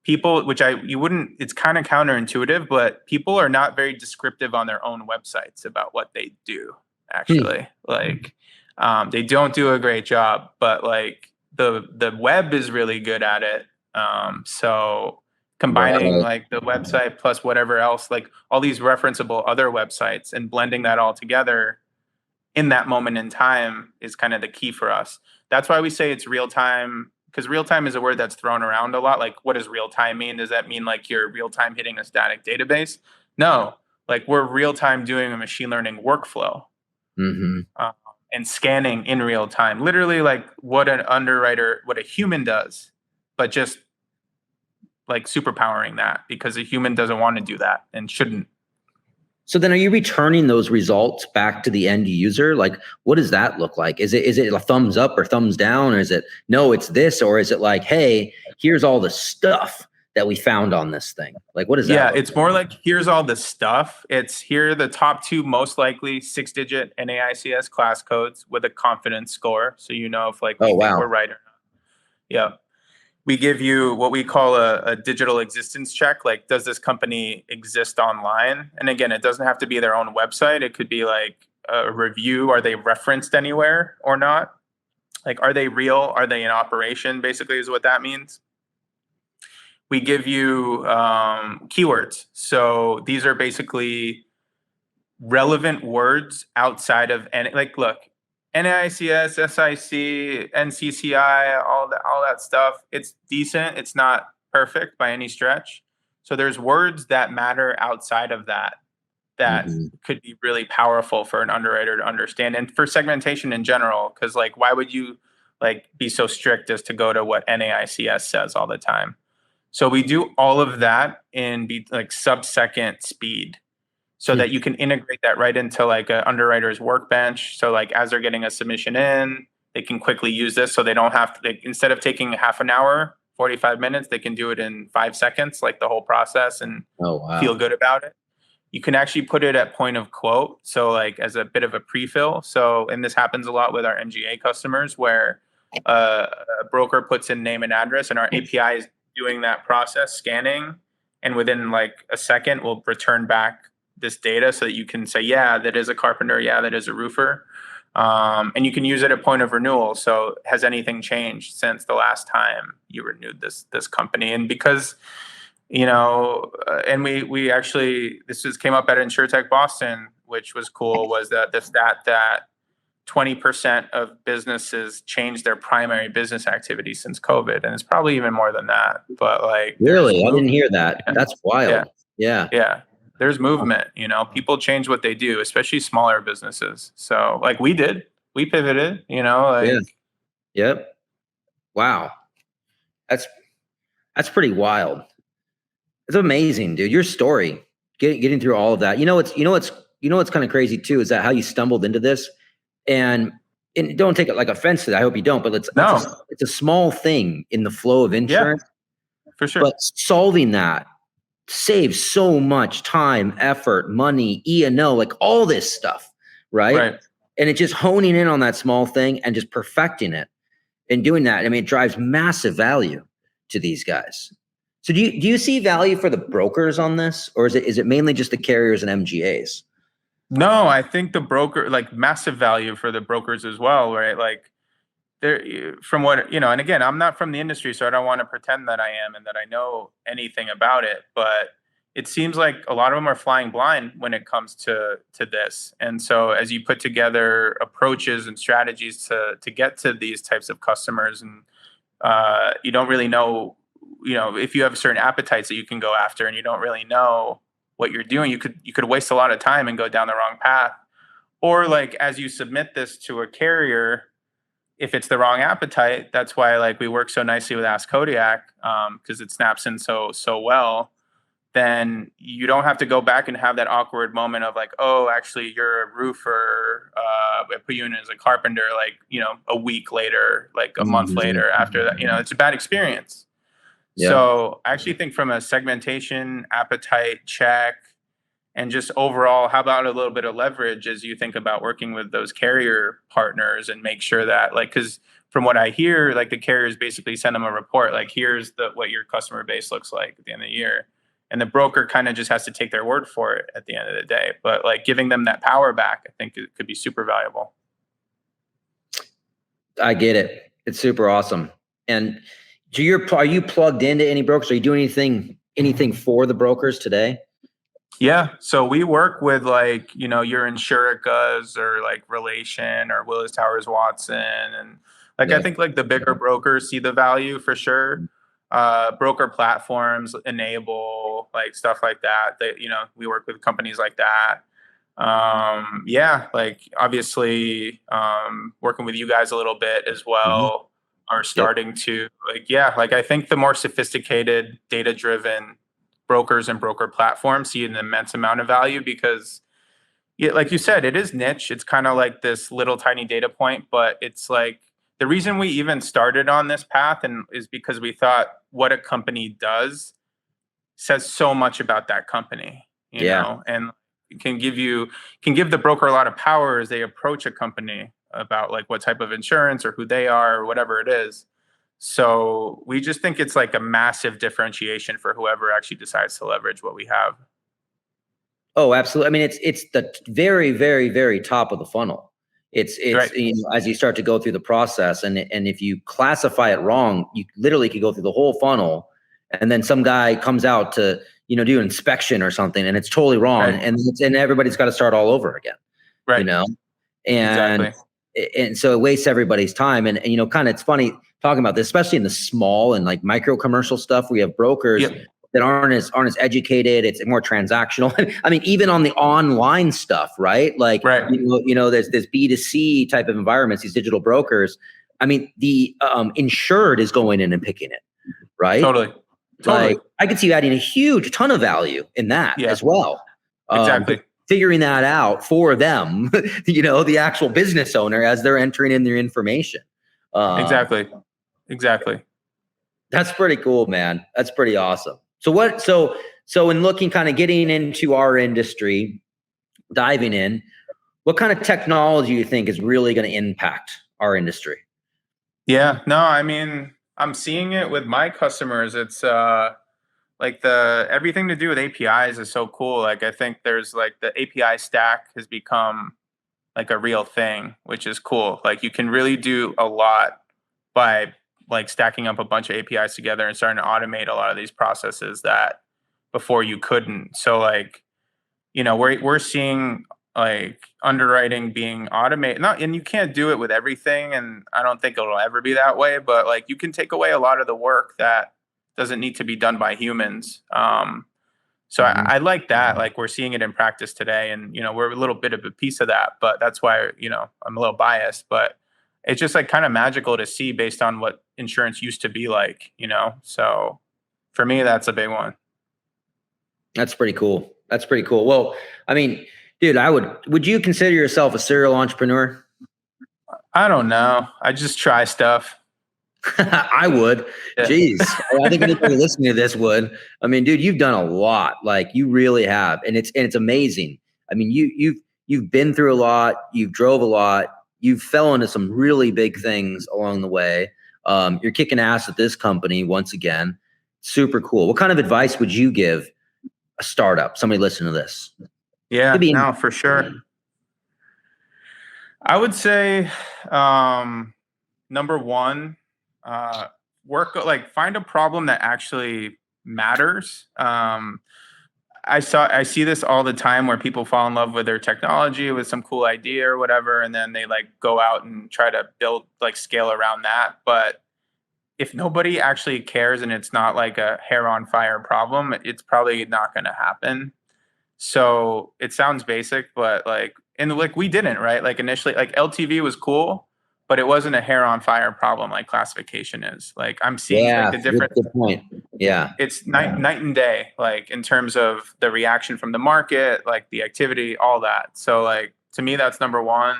People, it's kind of counterintuitive, but people are not very descriptive on their own websites about what they do, actually. Like, they don't do a great job, but like the web is really good at it. So combining like the website plus whatever else, like all these referenceable other websites, and blending that all together in that moment in time is kind of the key for us. That's why we say it's real time. Because real time is a word that's thrown around a lot. Like, what does real time mean? Does that mean like you're real time hitting a static database? No, like we're real time doing a machine learning workflow and scanning in real time. Literally, like what a human does, but just like superpowering that, because a human doesn't want to do that and shouldn't. So then are you returning those results back to the end user? Like, what does that look like? Is it a thumbs up or thumbs down? Or is it, no, it's this? Or is it like, hey, here's all the stuff that we found on this thing? Like, what is that? Yeah, it's more like, here's all the stuff. It's here are the top 2 most likely 6-digit NAICS class codes with a confidence score. So you know if like we think we're right or not. Yeah. We give you what we call a digital existence check. Like, does this company exist online? And again, it doesn't have to be their own website. It could be like a review. Are they referenced anywhere or not? Like, are they real? Are they in operation? Basically is what that means. We give you keywords. So these are basically relevant words outside of any, like, look, NAICS, SIC, NCCI, all that stuff. It's decent. It's not perfect by any stretch. So there's words that matter outside of that could be really powerful for an underwriter to understand, and for segmentation in general. Because like, why would you like be so strict as to go to what NAICS says all the time? So we do all of that in like sub-second speed, so that you can integrate that right into like an underwriter's workbench. So like as they're getting a submission in, they can quickly use this, so they don't have to, instead of taking half an hour, 45 minutes, they can do it in 5 seconds, like the whole process, and feel good about it. You can actually put it at point of quote, so like as a bit of a pre-fill. So, and this happens a lot with our MGA customers, where a broker puts in name and address, and our API is doing that process, scanning, and within like a second we'll return back this data so that you can say, yeah, that is a carpenter, yeah, that is a roofer. And you can use it at point of renewal. So has anything changed since the last time you renewed this company? And because, you know, and we actually, came up at Insurtech Boston, which was cool, was that the stat that 20% of businesses changed their primary business activity since COVID. And it's probably even more than that. But like, really, I didn't hear that. That's wild. Yeah. There's movement, you know, people change what they do, especially smaller businesses. So like we pivoted, you know, like. Yep. Wow. That's pretty wild. It's amazing, dude. Your story, getting through all of that. You know what's kind of crazy too, is that how you stumbled into this. And don't take it like offense to that. I hope you don't, but it's a small thing in the flow of insurance. Yeah, for sure. But solving that saves so much time, effort, money, E&O, like all this stuff, right? And it's just honing in on that small thing and just perfecting it and doing that. I mean, it drives massive value to these guys. So do you see value for the brokers on this, or is it mainly just the carriers and MGAs? No, I think the broker, like, massive value for the brokers as well, right? Like, from what, you know, and again, I'm not from the industry, so I don't want to pretend that I am and that I know anything about it, but it seems like a lot of them are flying blind when it comes to this. And so as you put together approaches and strategies to get to these types of customers, and you don't really know, you know, if you have certain appetites that you can go after and you don't really know what you're doing, you could waste a lot of time and go down the wrong path. Or like, as you submit this to a carrier, if it's the wrong appetite, that's why like we work so nicely with Ask Kodiak, because it snaps in so well. Then you don't have to go back and have that awkward moment of like, oh, actually you're a roofer, I put you in as a carpenter, like, you know, a week later, like a month later after that, you know, it's a bad experience. Yeah. So I actually think from a segmentation, appetite check, and just overall, how about a little bit of leverage as you think about working with those carrier partners, and make sure that, like, because from what I hear, like the carriers basically send them a report, like, here's what your customer base looks like at the end of the year. And the broker kind of just has to take their word for it at the end of the day. But like giving them that power back, I think it could be super valuable. I get it. It's super awesome. And are you plugged into any brokers? Are you doing anything for the brokers today? Yeah. So we work with, like, you know, your Insurtechpod or like Relation or Willis Towers Watson. And like, I think like the bigger brokers see the value for sure. Broker platforms enable like stuff like that, you know, we work with companies like that. Like obviously working with you guys a little bit as well, are starting to like, I think the more sophisticated data-driven brokers and broker platforms see an immense amount of value, because like you said, it is niche. It's kind of like this little tiny data point, but it's like the reason we even started on this path is because we thought what a company does says so much about that company, you know, and can give the broker a lot of power as they approach a company about like what type of insurance or who they are or whatever it is. So we just think it's like a massive differentiation for whoever actually decides to leverage what we have. Oh, absolutely. I mean, it's the very, very, very top of the funnel. It's right. You know, as you start to go through the process, and if you classify it wrong, you literally could go through the whole funnel, and then some guy comes out to, you know, do an inspection or something, and it's totally wrong, right. and everybody's got to start all over again. Right. You know, and exactly. And so it wastes everybody's time. And you know, kind of it's funny talking about this, especially in the small and like micro commercial stuff where you have brokers that aren't as educated. It's more transactional. I mean, even on the online stuff, right? Like, you know, there's this B2C type of environments, these digital brokers. I mean, the insured is going in and picking it, right? Totally. Like, I could see you adding a huge ton of value in that as well. Exactly. Figuring that out for them, you know, the actual business owner as they're entering in their information. Exactly. That's pretty cool, man. That's pretty awesome. So in looking, kind of getting into our industry, diving in, what kind of technology you think is really going to impact our industry? Yeah, no, I mean, I'm seeing it with my customers. It's like everything to do with APIs is so cool. Like, I think there's like the API stack has become like a real thing, which is cool. Like, you can really do a lot by like stacking up a bunch of APIs together and starting to automate a lot of these processes that before you couldn't. So like, you know, we're seeing like underwriting being automated. And you can't do it with everything, and I don't think it'll ever be that way, but like you can take away a lot of the work that doesn't need to be done by humans. So I like that. Like, we're seeing it in practice today, and, you know, we're a little bit of a piece of that, but that's why, you know, I'm a little biased, but it's just like kind of magical to see based on what insurance used to be like, you know? So for me, that's a big one. That's pretty cool. Well, I mean, dude, would you consider yourself a serial entrepreneur? I don't know. I just try stuff. I would. Yeah. Jeez. I think anybody listening to this would. I mean, dude, you've done a lot. Like, you really have. And it's amazing. I mean, you've been through a lot, you've drove a lot, you've fell into some really big things along the way. You're kicking ass at this company once again. Super cool. What kind of advice would you give a startup, somebody listening to this? Yeah, no, for sure. I would say, number one, find a problem that actually matters. I see this all the time where people fall in love with their technology, with some cool idea or whatever, and then they like go out and try to build like scale around that. But if nobody actually cares and it's not like a hair on fire problem, it's probably not going to happen. So it sounds basic, but like we didn't, right? Like, initially, like LTV was cool, but it wasn't a hair on fire problem like classification is. Like, I'm seeing like the difference. Good point. Yeah. It's night and day, like in terms of the reaction from the market, like the activity, all that. So like, to me, that's number one.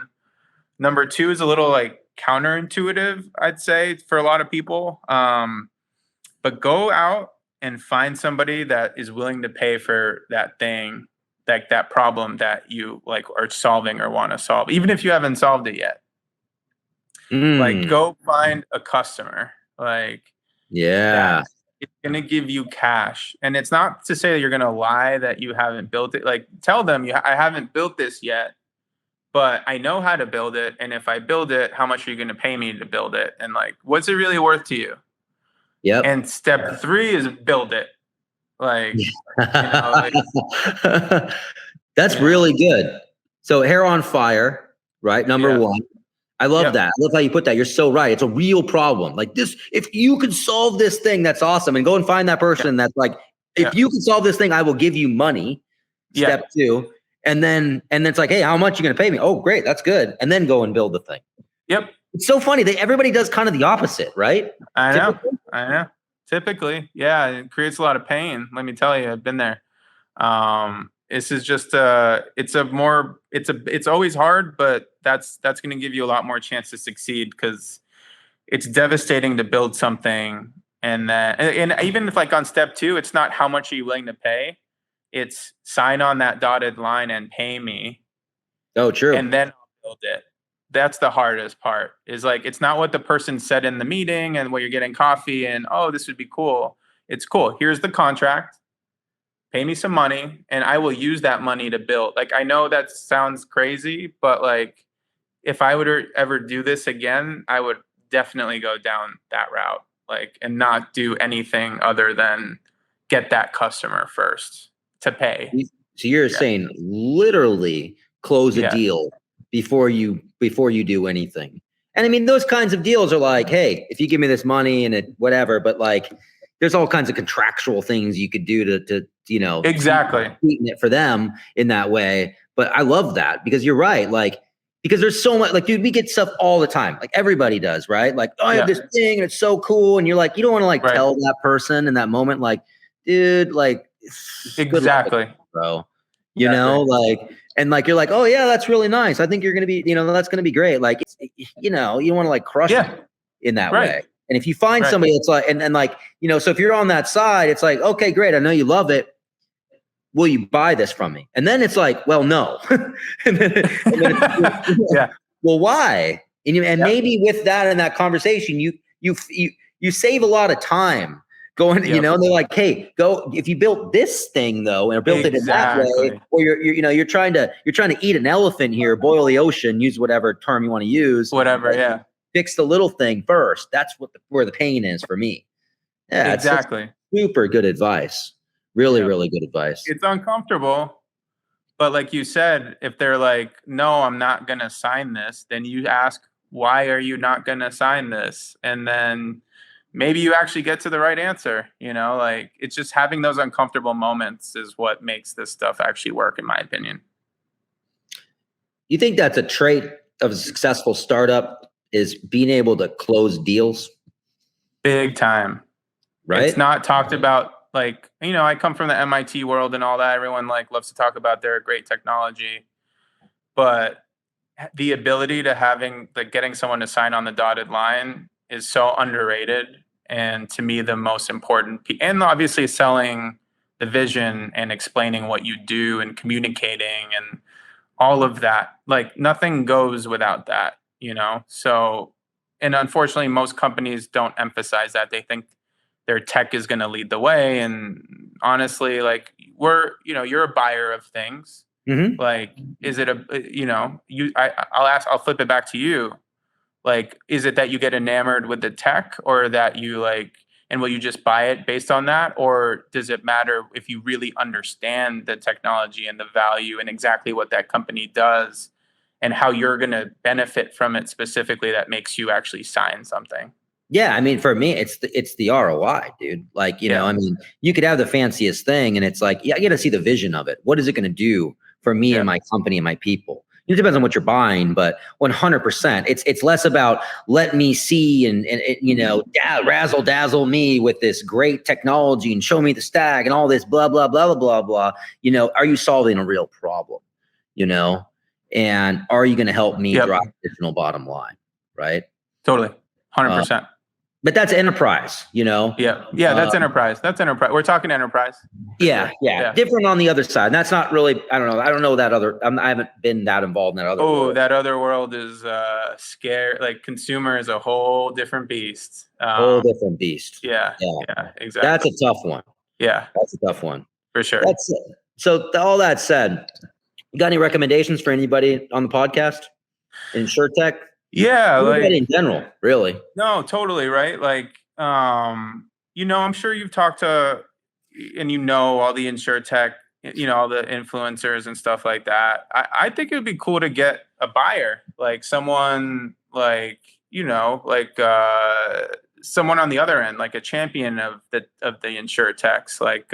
Number two is a little like counterintuitive, I'd say, for a lot of people. But go out and find somebody that is willing to pay for that thing, like that problem that you like are solving or want to solve, even if you haven't solved it yet. Like, go find a customer. Like, it's going to give you cash. And it's not to say that you're going to lie that you haven't built it. Like, tell them, I haven't built this yet, but I know how to build it. And if I build it, how much are you going to pay me to build it? And like, what's it really worth to you? Yep. And step 3 is build it. Like, you know, like that's really good. So hair on fire, right? Number one. I love that. I love how you put that. You're so right. It's a real problem. Like this, if you could solve this thing, that's awesome. And go and find that person that's like, if you can solve this thing, I will give you money. Step 2. And then it's like, hey, how much are you going to pay me? Oh, great. That's good. And then go and build the thing. Yep. It's so funny that everybody does kind of the opposite, right? I know. Typically. Yeah. It creates a lot of pain. Let me tell you, I've been there. This is just it's always hard, but that's going to give you a lot more chance to succeed, because it's devastating to build something And then, and even if like on step 2, it's not how much are you willing to pay. It's sign on that dotted line and pay me. Oh, true. And then I'll build it. That's the hardest part, is like, it's not what the person said in the meeting and where you're getting coffee and, oh, this would be cool. It's cool. Here's the contract. Pay me some money and I will use that money to build. Like, I know that sounds crazy, but like, if I would ever do this again, I would definitely go down that route, like, and not do anything other than get that customer first to pay. So you're saying literally close a deal before you do anything. And I mean, those kinds of deals are like, hey, if you give me this money and it whatever, but like there's all kinds of contractual things you could do to exactly sweeten it for them in that way. But I love that, because you're right. Like, because there's so much, like, dude, we get stuff all the time. Like everybody does, right? Like, oh, I have this thing and it's so cool. And you're like, you don't want to like tell that person in that moment, like, dude, like, exactly, bro, you know, like, and like, you're like, oh yeah, that's really nice. I think you're going to be, that's going to be great. Like, you don't want to like crush it in that way. And if you find somebody that's like, and like, so if you're on that side, it's like, okay, great. I know you love it. Will you buy this from me? And then it's like, well, no. and then well, why? And maybe with that in that conversation, you save a lot of time going, and they're like, hey, go, if you built this thing though, and built it in that way, or you're trying to eat an elephant here, boil the ocean, use whatever term you want to use, whatever. Fix the little thing first. That's where the pain is for me. Yeah, exactly. Super good advice. Really, really good advice. It's uncomfortable, but like you said, if they're like, no, I'm not going to sign this, then you ask, why are you not going to sign this? And then maybe you actually get to the right answer. Like, it's just having those uncomfortable moments is what makes this stuff actually work, in my opinion. You think that's a trait of a successful startup, is being able to close deals? Big time. Right? It's not talked about. Like, I come from the MIT world and all that. Everyone like loves to talk about their great technology, but the ability to getting someone to sign on the dotted line is so underrated. And to me, the most important, and obviously selling the vision and explaining what you do and communicating and all of that, like nothing goes without that, So, and unfortunately, most companies don't emphasize that. They think their tech is going to lead the way. And honestly, like you're a buyer of things. Mm-hmm. Like, is it I'll flip it back to you. Like, is it that you get enamored with the tech, or that you like, and will you just buy it based on that? Or does it matter if you really understand the technology and the value and exactly what that company does and how you're going to benefit from it specifically, that makes you actually sign something? Yeah, I mean, for me, it's the ROI, dude. Like, I mean, you could have the fanciest thing, and it's like, I got to see the vision of it. What is it going to do for me and my company and my people? It depends on what you're buying, but 100%, it's less about let me see and razzle dazzle me with this great technology and show me the stack and all this blah blah blah blah blah blah. Are you solving a real problem? And are you going to help me drive additional bottom line? Right? Totally, 100%. But that's enterprise, Yeah, that's enterprise. That's enterprise. We're talking enterprise. Yeah. Different on the other side. And that's not really, I don't know that other, I haven't been that involved in that other world. Oh, that other world is scary. Like, consumer is a whole different beast. Whole different beast. Yeah, exactly. That's a tough one. Yeah. That's a tough one. For sure. So all that said, you got any recommendations for anybody on the podcast? Insurtech? Yeah, like in general, really. No, totally, right? Like, I'm sure you've talked to, and all the Insurtech, all the influencers and stuff like that. I think it would be cool to get a buyer, like someone like, someone on the other end, like a champion of the Insurtechs, like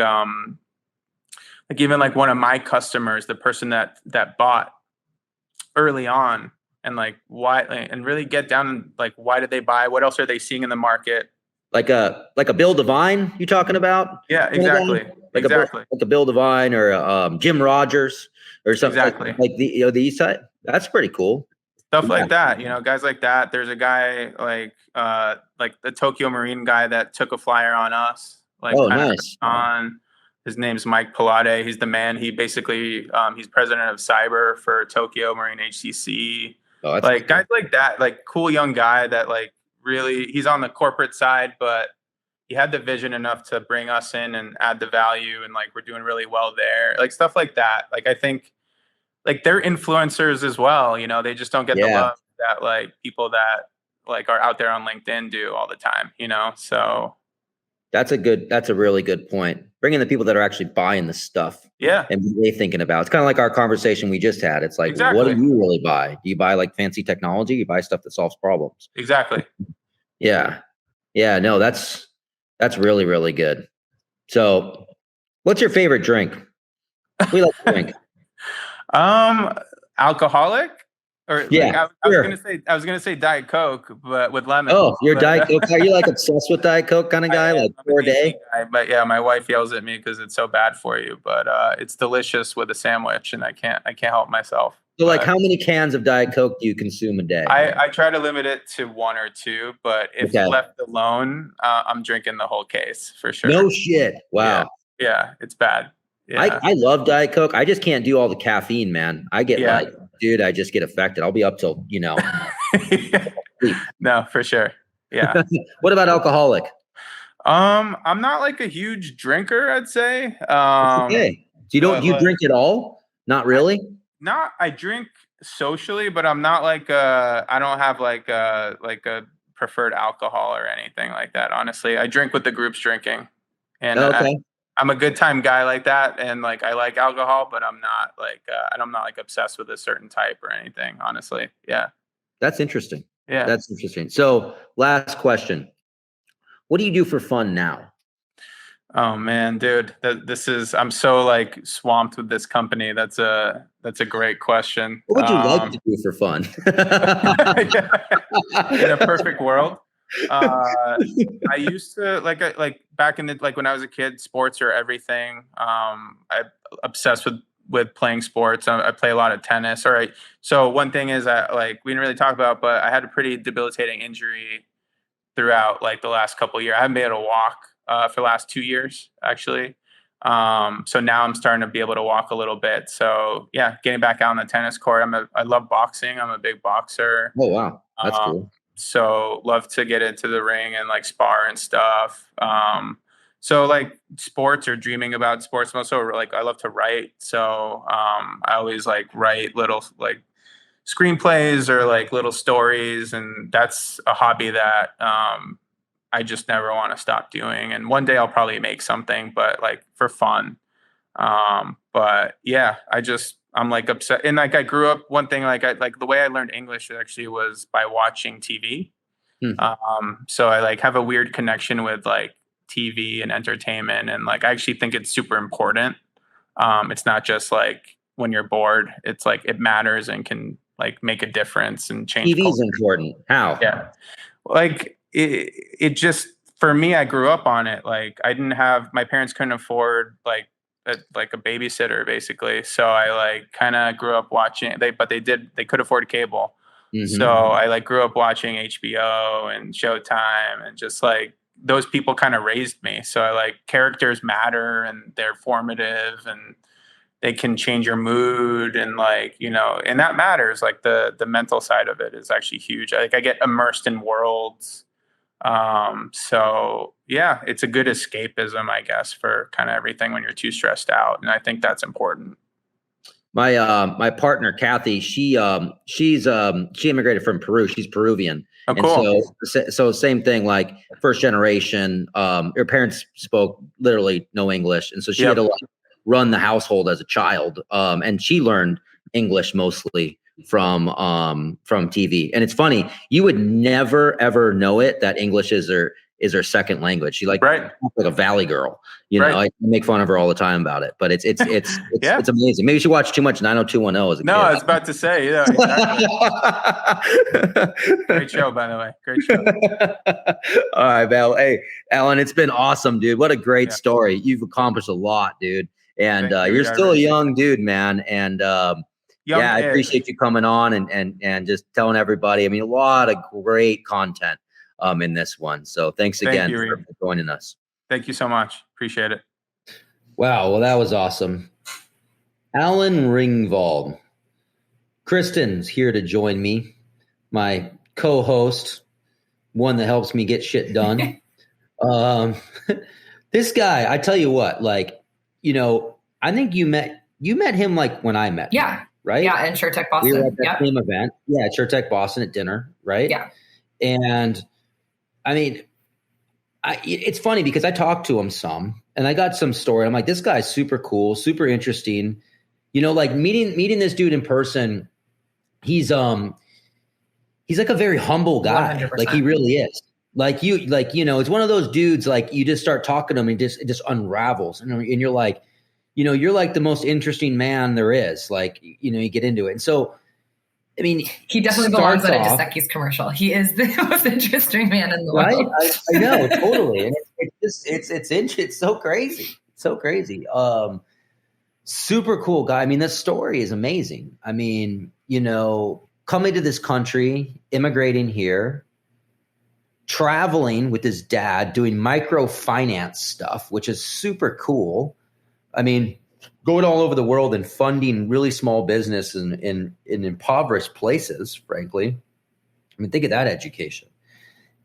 even like one of my customers, the person that bought early on. And like why, and really get down and like, why did they buy? What else are they seeing in the market? Like a Bill Devine, you talking about? Yeah, exactly. Like a Bill Devine or Jim Rogers or something. Exactly. Like the East Side. That's pretty cool. Stuff like that, guys like that. There's a guy like the Tokyo Marine guy that took a flyer on us. Like, oh, nice. His name's Mike Pilate. He's the man. He basically he's president of cyber for Tokyo Marine HCC. Oh, that's like cool. Guys like that, like cool young guy that like really he's on the corporate side, but he had the vision enough to bring us in and add the value, and like we're doing really well there. Like stuff like that. Like I think like they're influencers as well. They just don't get the love that like people that like are out there on LinkedIn do all the time. So that's a really good point. Bringing the people that are actually buying the stuff. Yeah. And what they're thinking about. It's kind of like our conversation we just had. It's like, exactly. What do you really buy? Do you buy like fancy technology? You buy stuff that solves problems. Exactly. Yeah. Yeah. No, that's really, really good. So what's your favorite drink? We like to drink. Alcoholic? Or yeah, I was gonna say Diet Coke, but with lemon. Oh, you're Diet Coke. Are you like obsessed with Diet Coke kind of guy, like 4 day? But yeah, my wife yells at me because it's so bad for you. But it's delicious with a sandwich, and I can't help myself. So, like, how many cans of Diet Coke do you consume a day? I try to limit it to 1 or 2, but if left alone, I'm drinking the whole case for sure. No shit. Wow. Yeah, it's bad. Yeah. I love Diet Coke. I just can't do all the caffeine, man. I get dude, I just get affected. I'll be up till, No, for sure. Yeah. What about alcoholic? I'm not like a huge drinker, I'd say. Okay. So you drink at all? Not really? I drink socially, but I'm not like I don't have like a preferred alcohol or anything like that. Honestly, I drink with the group's drinking, and I'm a good time guy like that, and like I like alcohol, but I'm not like obsessed with a certain type or anything. Honestly, yeah. That's interesting. Yeah, that's interesting. So, last question: what do you do for fun now? Oh man, dude, I'm so like swamped with this company. That's a great question. What would you like to do for fun? In a perfect world. I used to like back in when I was a kid, sports are everything. I'm obsessed with playing sports. I play a lot of tennis. All right. So one thing is that we didn't really talk about, but I had a pretty debilitating injury throughout like the last couple of years. I haven't been able to walk for the last 2 years actually. So now I'm starting to be able to walk a little bit. So yeah, getting back out on the tennis court. I love boxing. I'm a big boxer. Oh wow, that's cool. So love to get into the ring and like spar and stuff. So like sports or dreaming about sports. Also like I love to write. So I always like write little like screenplays or like little stories, and that's a hobby that I just never want to stop doing. And one day I'll probably make something, but like for fun. But yeah, I'm like upset. And like I grew up, one thing like the way I learned English actually was by watching TV. So I like have a weird connection with like TV and entertainment, and like I actually think it's super important. It's not just like when you're bored, it's like it matters and can like make a difference and change. TV is important. How? Yeah. Like it just, for me, I grew up on it. Like my parents couldn't afford like a babysitter basically. So I like kind of grew up watching they could afford cable. Mm-hmm. So I like grew up watching HBO and Showtime, and just like those people kind of raised me. So I like characters matter, and they're formative, and they can change your mood, and like, and that matters. Like the mental side of it is actually huge. Like I get immersed in worlds. So yeah, it's a good escapism, I guess, for kind of everything when you're too stressed out. And I think that's important. My partner, Kathy, she immigrated from Peru. She's Peruvian. Oh, cool. And so same thing, like first generation, her parents spoke literally no English. And so she had to like run the household as a child. And she learned English mostly from TV. And it's funny, you would never ever know it that English is her second language. She like a valley girl, I make fun of her all the time about it, but it's amazing. Maybe she watched too much 90210 as a kid. I was about to say, exactly. Great show, by the way. Great show. All right, Val. Hey, Alan, it's been awesome, dude. What a great story. You've accomplished a lot, dude. And you're still a young dude, man. And I appreciate you coming on and just telling everybody. I mean, a lot of great content in this one. So thanks again for joining us. Thank you so much. Appreciate it. Wow. Well, that was awesome. Alan Ringvald. Kristen's here to join me, my co-host, one that helps me get shit done. This guy, I tell you what, like, you know, I think you met him like when I met him, right? Yeah, in Insurtech Boston. We were at that same event. Yeah, at Insurtech Boston at dinner, right? Yeah. And I mean, it's funny because I talked to him some and I got some story. I'm like, this guy's super cool, super interesting. You know, like meeting this dude in person, he's like a very humble guy. 100%. Like he really is. Like you know, it's one of those dudes, like you just start talking to him and it just unravels. And you're like, you know, you're like the most interesting man there is. Like, you know, you get into it. And so, I mean, he definitely belongs on a Dos Equis commercial. He is the most interesting man in the world. I know, totally. And it's so crazy. It's so crazy. Super cool guy. I mean, this story is amazing. I mean, you know, coming to this country, immigrating here, traveling with his dad, doing microfinance stuff, which is super cool. I mean, going all over the world and funding really small business in impoverished places, frankly. I mean, think of that education.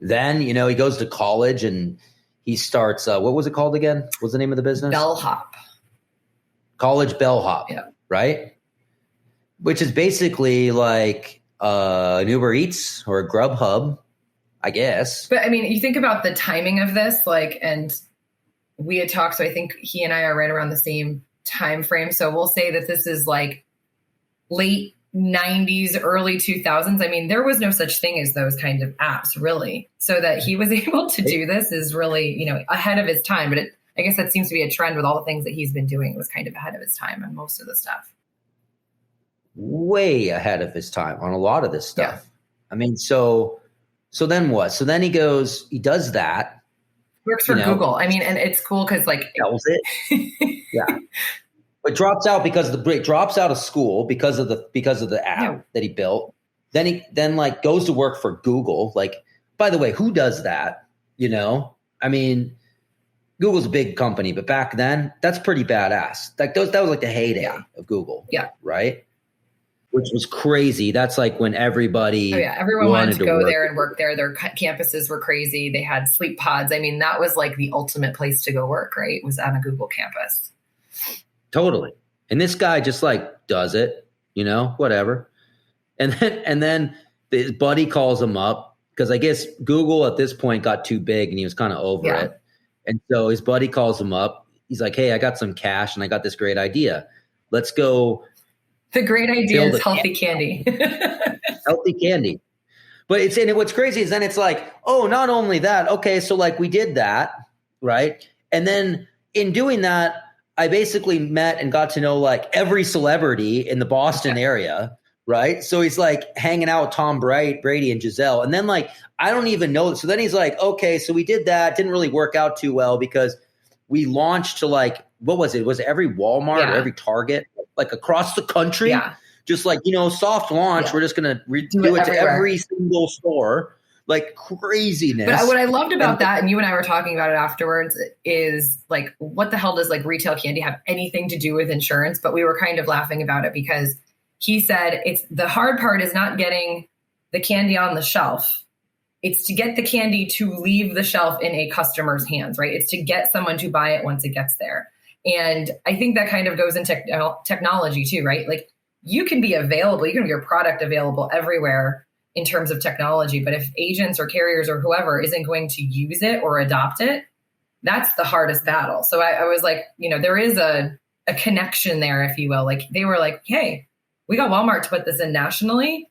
Then, you know, he goes to college and he starts, what was it called again? What was the name of the business? Bellhop. College Bellhop, yeah. Right? Which is basically like an Uber Eats or a Grubhub, I guess. But I mean, you think about the timing of this, like, and we had talked, so I think he and I are right around the same time frame. So we'll say that this is like late 90s, early 2000s. I mean, there was no such thing as those kind of apps, really. So that he was able to do this is really, you know, ahead of his time. But I guess that seems to be a trend with all the things that he's been doing. It was kind of ahead of his time on most of the stuff. Way ahead of his time on a lot of this stuff. Yeah. I mean, so then what? So then he does that. Works for Google. I mean, and it's cool because like that was it. Yeah. But drops out drops out of school because of the app that he built. Then he like goes to work for Google. Like, by the way, who does that? You know? I mean, Google's a big company, but back then, that's pretty badass. Like that was like the heyday of Google. Yeah. Right? Which was crazy. That's like when everybody everyone wanted to go there and work there. Their campuses were crazy. They had sleep pods. I mean, that was like the ultimate place to go work, right? Was on a Google campus. Totally. And this guy just like does it, you know, whatever. And then his buddy calls him up because I guess Google at this point got too big and he was kind of over it. And so his buddy calls him up. He's like, hey, I got some cash and I got this great idea. Let's go. The great idea is healthy candy. Healthy candy. But what's crazy is then it's like, oh, not only that. Okay, so like we did that, right? And then in doing that, I basically met and got to know like every celebrity in the Boston area, right? So he's like hanging out with Tom Brady and Giselle. And then like, I don't even know. So then he's like, okay, so we did that. Didn't really work out too well because we launched to like, what was it? Was it every Walmart or every Target, like across the country? Yeah. Just like, you know, soft launch. We're just going to do it to every single store. Like craziness. But what I loved about that, and you and I were talking about it afterwards, is like, what the hell does like retail candy have anything to do with insurance? But we were kind of laughing about it because he said the hard part is not getting the candy on the shelf. It's to get the candy to leave the shelf in a customer's hands, right? It's to get someone to buy it once it gets there. And I think that kind of goes into technology too, right? Like you can be available, you can have your product available everywhere in terms of technology, but if agents or carriers or whoever isn't going to use it or adopt it, that's the hardest battle. So I was like, you know, there is a connection there, if you will. Like they were like, hey, we got Walmart to put this in nationally,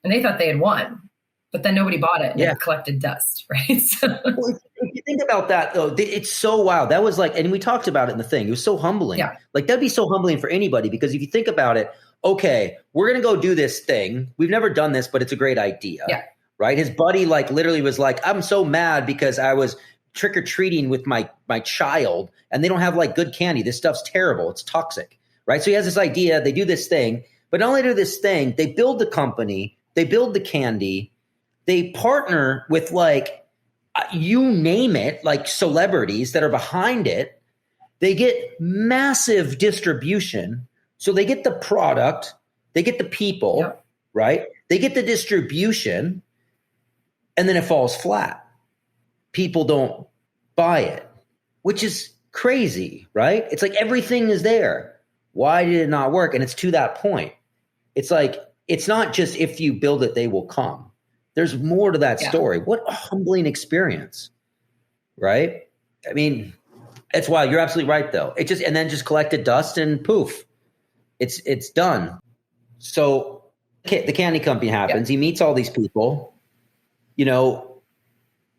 and they thought they had won. But then nobody bought it and it collected dust, right? So. Well, if you think about that, though, it's so wild. That was like, and we talked about it in the thing. It was so humbling. Yeah. Like that'd be so humbling for anybody because if you think about it, okay, we're going to go do this thing. We've never done this, but it's a great idea. Yeah. Right? His buddy like literally was like, I'm so mad because I was trick-or-treating with my child and they don't have like good candy. This stuff's terrible. It's toxic. Right? So he has this idea. They do this thing. But not only do this thing, they build the company, they build the candy, they partner with like, you name it, like celebrities that are behind it. They get massive distribution. So they get the product, they get the people, right? They get the distribution, and then it falls flat. People don't buy it, which is crazy, right? It's like everything is there. Why did it not work? And it's to that point. It's like, it's not just if you build it, they will come. There's more to that story. What a humbling experience, right? I mean, it's wild. You're absolutely right, though. It just, and then just collected dust and poof, it's done. So the candy company happens. He meets all these people, you know,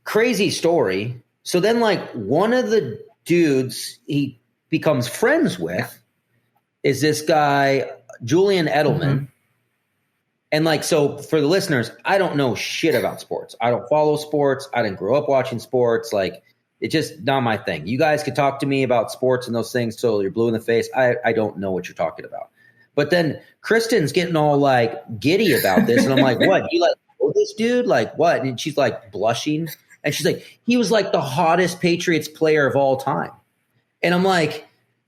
crazy story. So then like one of the dudes he becomes friends with is this guy, Julian Edelman. Mm-hmm. And like, so for the listeners, I don't know shit about sports. I don't follow sports. I didn't grow up watching sports. Like, it's just not my thing. You guys could talk to me about sports and those things till you're blue in the face. I don't know what you're talking about. But then Kristen's getting all like giddy about this. And I'm like, what? You like know this dude? Like what? And she's like blushing. And she's like, he was like the hottest Patriots player of all time. And I'm like,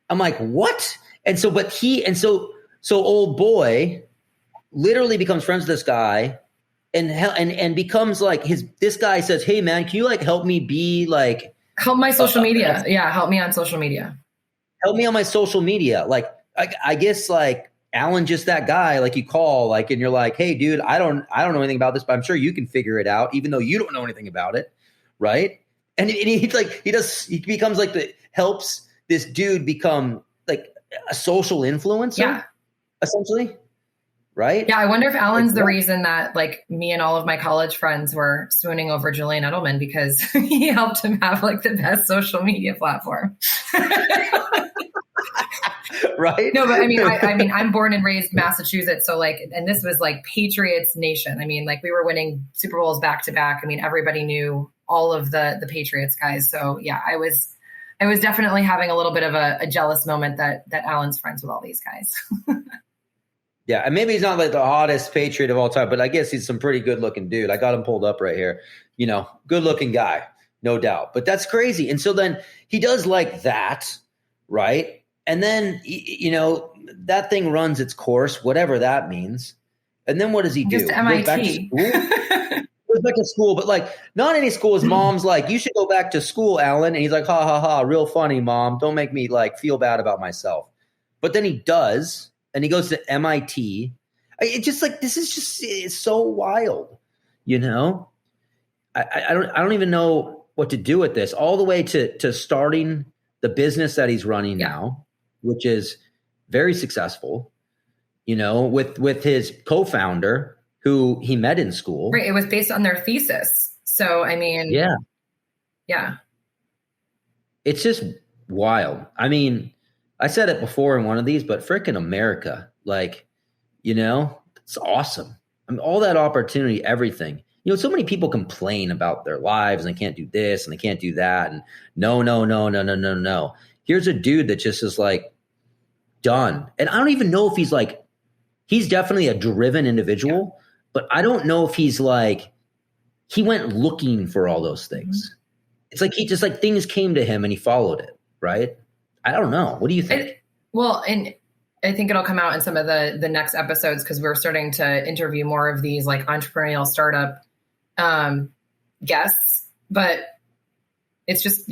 what? And so, but so old boy literally becomes friends with this guy and becomes like this guy says, hey man, can you like help me be like, help my social media. Yeah. Help me on social media. Help me on my social media. Like, I guess like Alan, just that guy, like you call like, and you're like, hey dude, I don't know anything about this, but I'm sure you can figure it out, even though you don't know anything about it. Right. And he's like, he becomes like helps this dude become like a social influencer, essentially. Right. Yeah. I wonder if Alan's the reason that like me and all of my college friends were swooning over Julian Edelman, because he helped him have like the best social media platform. Right. No, but I mean, I'm born and raised Massachusetts. So like, and this was like Patriots nation. I mean, like we were winning Super Bowls back to back. I mean, everybody knew all of the Patriots guys. So yeah, I was definitely having a little bit of a jealous moment that Alan's friends with all these guys. Yeah, and maybe he's not like the hottest Patriot of all time, but I guess he's some pretty good looking dude. I got him pulled up right here. You know, good looking guy, no doubt. But that's crazy. And so then he does like that, right? And then, you know, that thing runs its course, whatever that means. And then what does he do? Just MIT. He goes back to school? Goes back to school, but like not any school. His mom's like, you should go back to school, Alan. And he's like, ha, ha, ha, real funny, mom. Don't make me like feel bad about myself. But then he does. And he goes to MIT. It's just like, this is just, it's so wild, you know? I don't even know what to do with this, all the way to starting the business that he's running now, which is very successful, you know, with his co-founder who he met in school. Right. It was based on their thesis. So, I mean, yeah. It's just wild. I mean, I said it before in one of these, but frickin' America, like, you know, it's awesome. I mean, all that opportunity, everything. You know, so many people complain about their lives and they can't do this and they can't do that. And no. Here's a dude that just is like done. And I don't even know if he's definitely a driven individual, but I don't know if he's like, he went looking for all those things. Mm-hmm. It's like, he just like things came to him and he followed it. Right. I don't know. What do you think? And I think it'll come out in some of the next episodes, because we're starting to interview more of these like entrepreneurial startup guests. But it's just,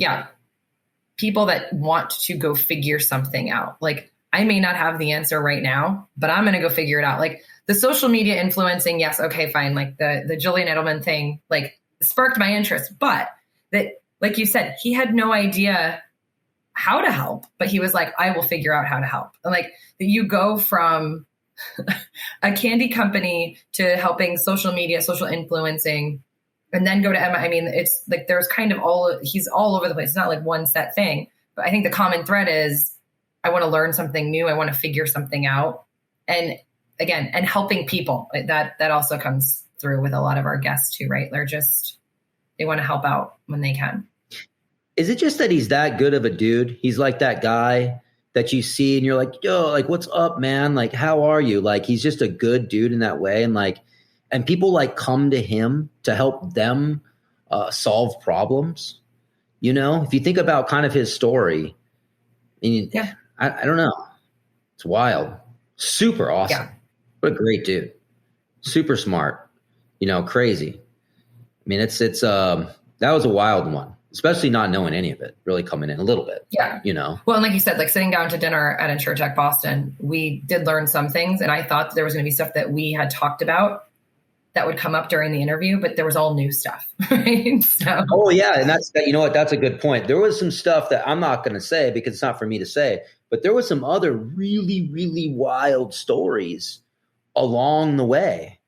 people that want to go figure something out. Like, I may not have the answer right now, but I'm going to go figure it out. Like the social media influencing, yes, okay, fine. Like the Julian Edelman thing, like sparked my interest. But that, like you said, he had no idea how to help, but he was like, I will figure out how to help. And like that you go from a candy company to helping social media, social influencing, and then go to Emma. I mean, it's like, there's kind of he's all over the place. It's not like one set thing, but I think the common thread is, I want to learn something new. I want to figure something out. And again, and helping people, that also comes through with a lot of our guests too, right? They want to help out when they can. Is it just that he's that good of a dude? He's like that guy that you see and you're like, yo, like, what's up, man? Like, how are you? Like, he's just a good dude in that way. And like, and people like come to him to help them solve problems. You know, if you think about kind of his story, I mean, I don't know. It's wild. Super awesome. Yeah. What a great dude. Super smart, you know, crazy. I mean, it's that was a wild one, especially not knowing any of it, really coming in a little bit. Yeah. You know? Well, and like you said, like sitting down to dinner at Insurtech Boston, we did learn some things. And I thought that there was going to be stuff that we had talked about that would come up during the interview, but there was all new stuff. Right? So. Oh yeah. And you know what? That's a good point. There was some stuff that I'm not going to say because it's not for me to say, but there was some other really, really wild stories along the way.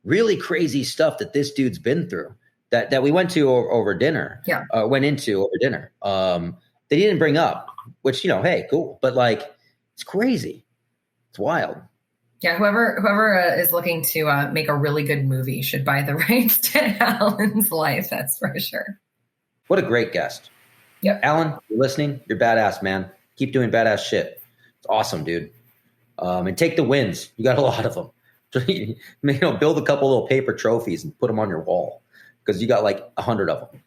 Really crazy stuff that this dude's been through that we went to over dinner. Yeah. Went into over dinner. That he didn't bring up, which, you know, hey, cool. But like, it's crazy. It's wild. Yeah. Whoever is looking to make a really good movie should buy the rights to Alan's life. That's for sure. What a great guest. Yep. Alan, you're listening. You're badass, man. Keep doing badass shit. It's awesome, dude. And take the wins. You got a lot of them. You know, build a couple little paper trophies and put them on your wall because you got like 100 of them.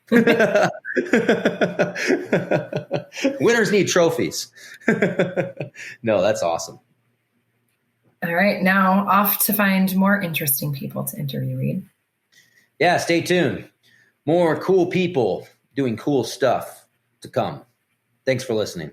Winners need trophies. No, that's awesome. All right, now off to find more interesting people to interview, Reid. Yeah, stay tuned. More cool people doing cool stuff to come. Thanks for listening.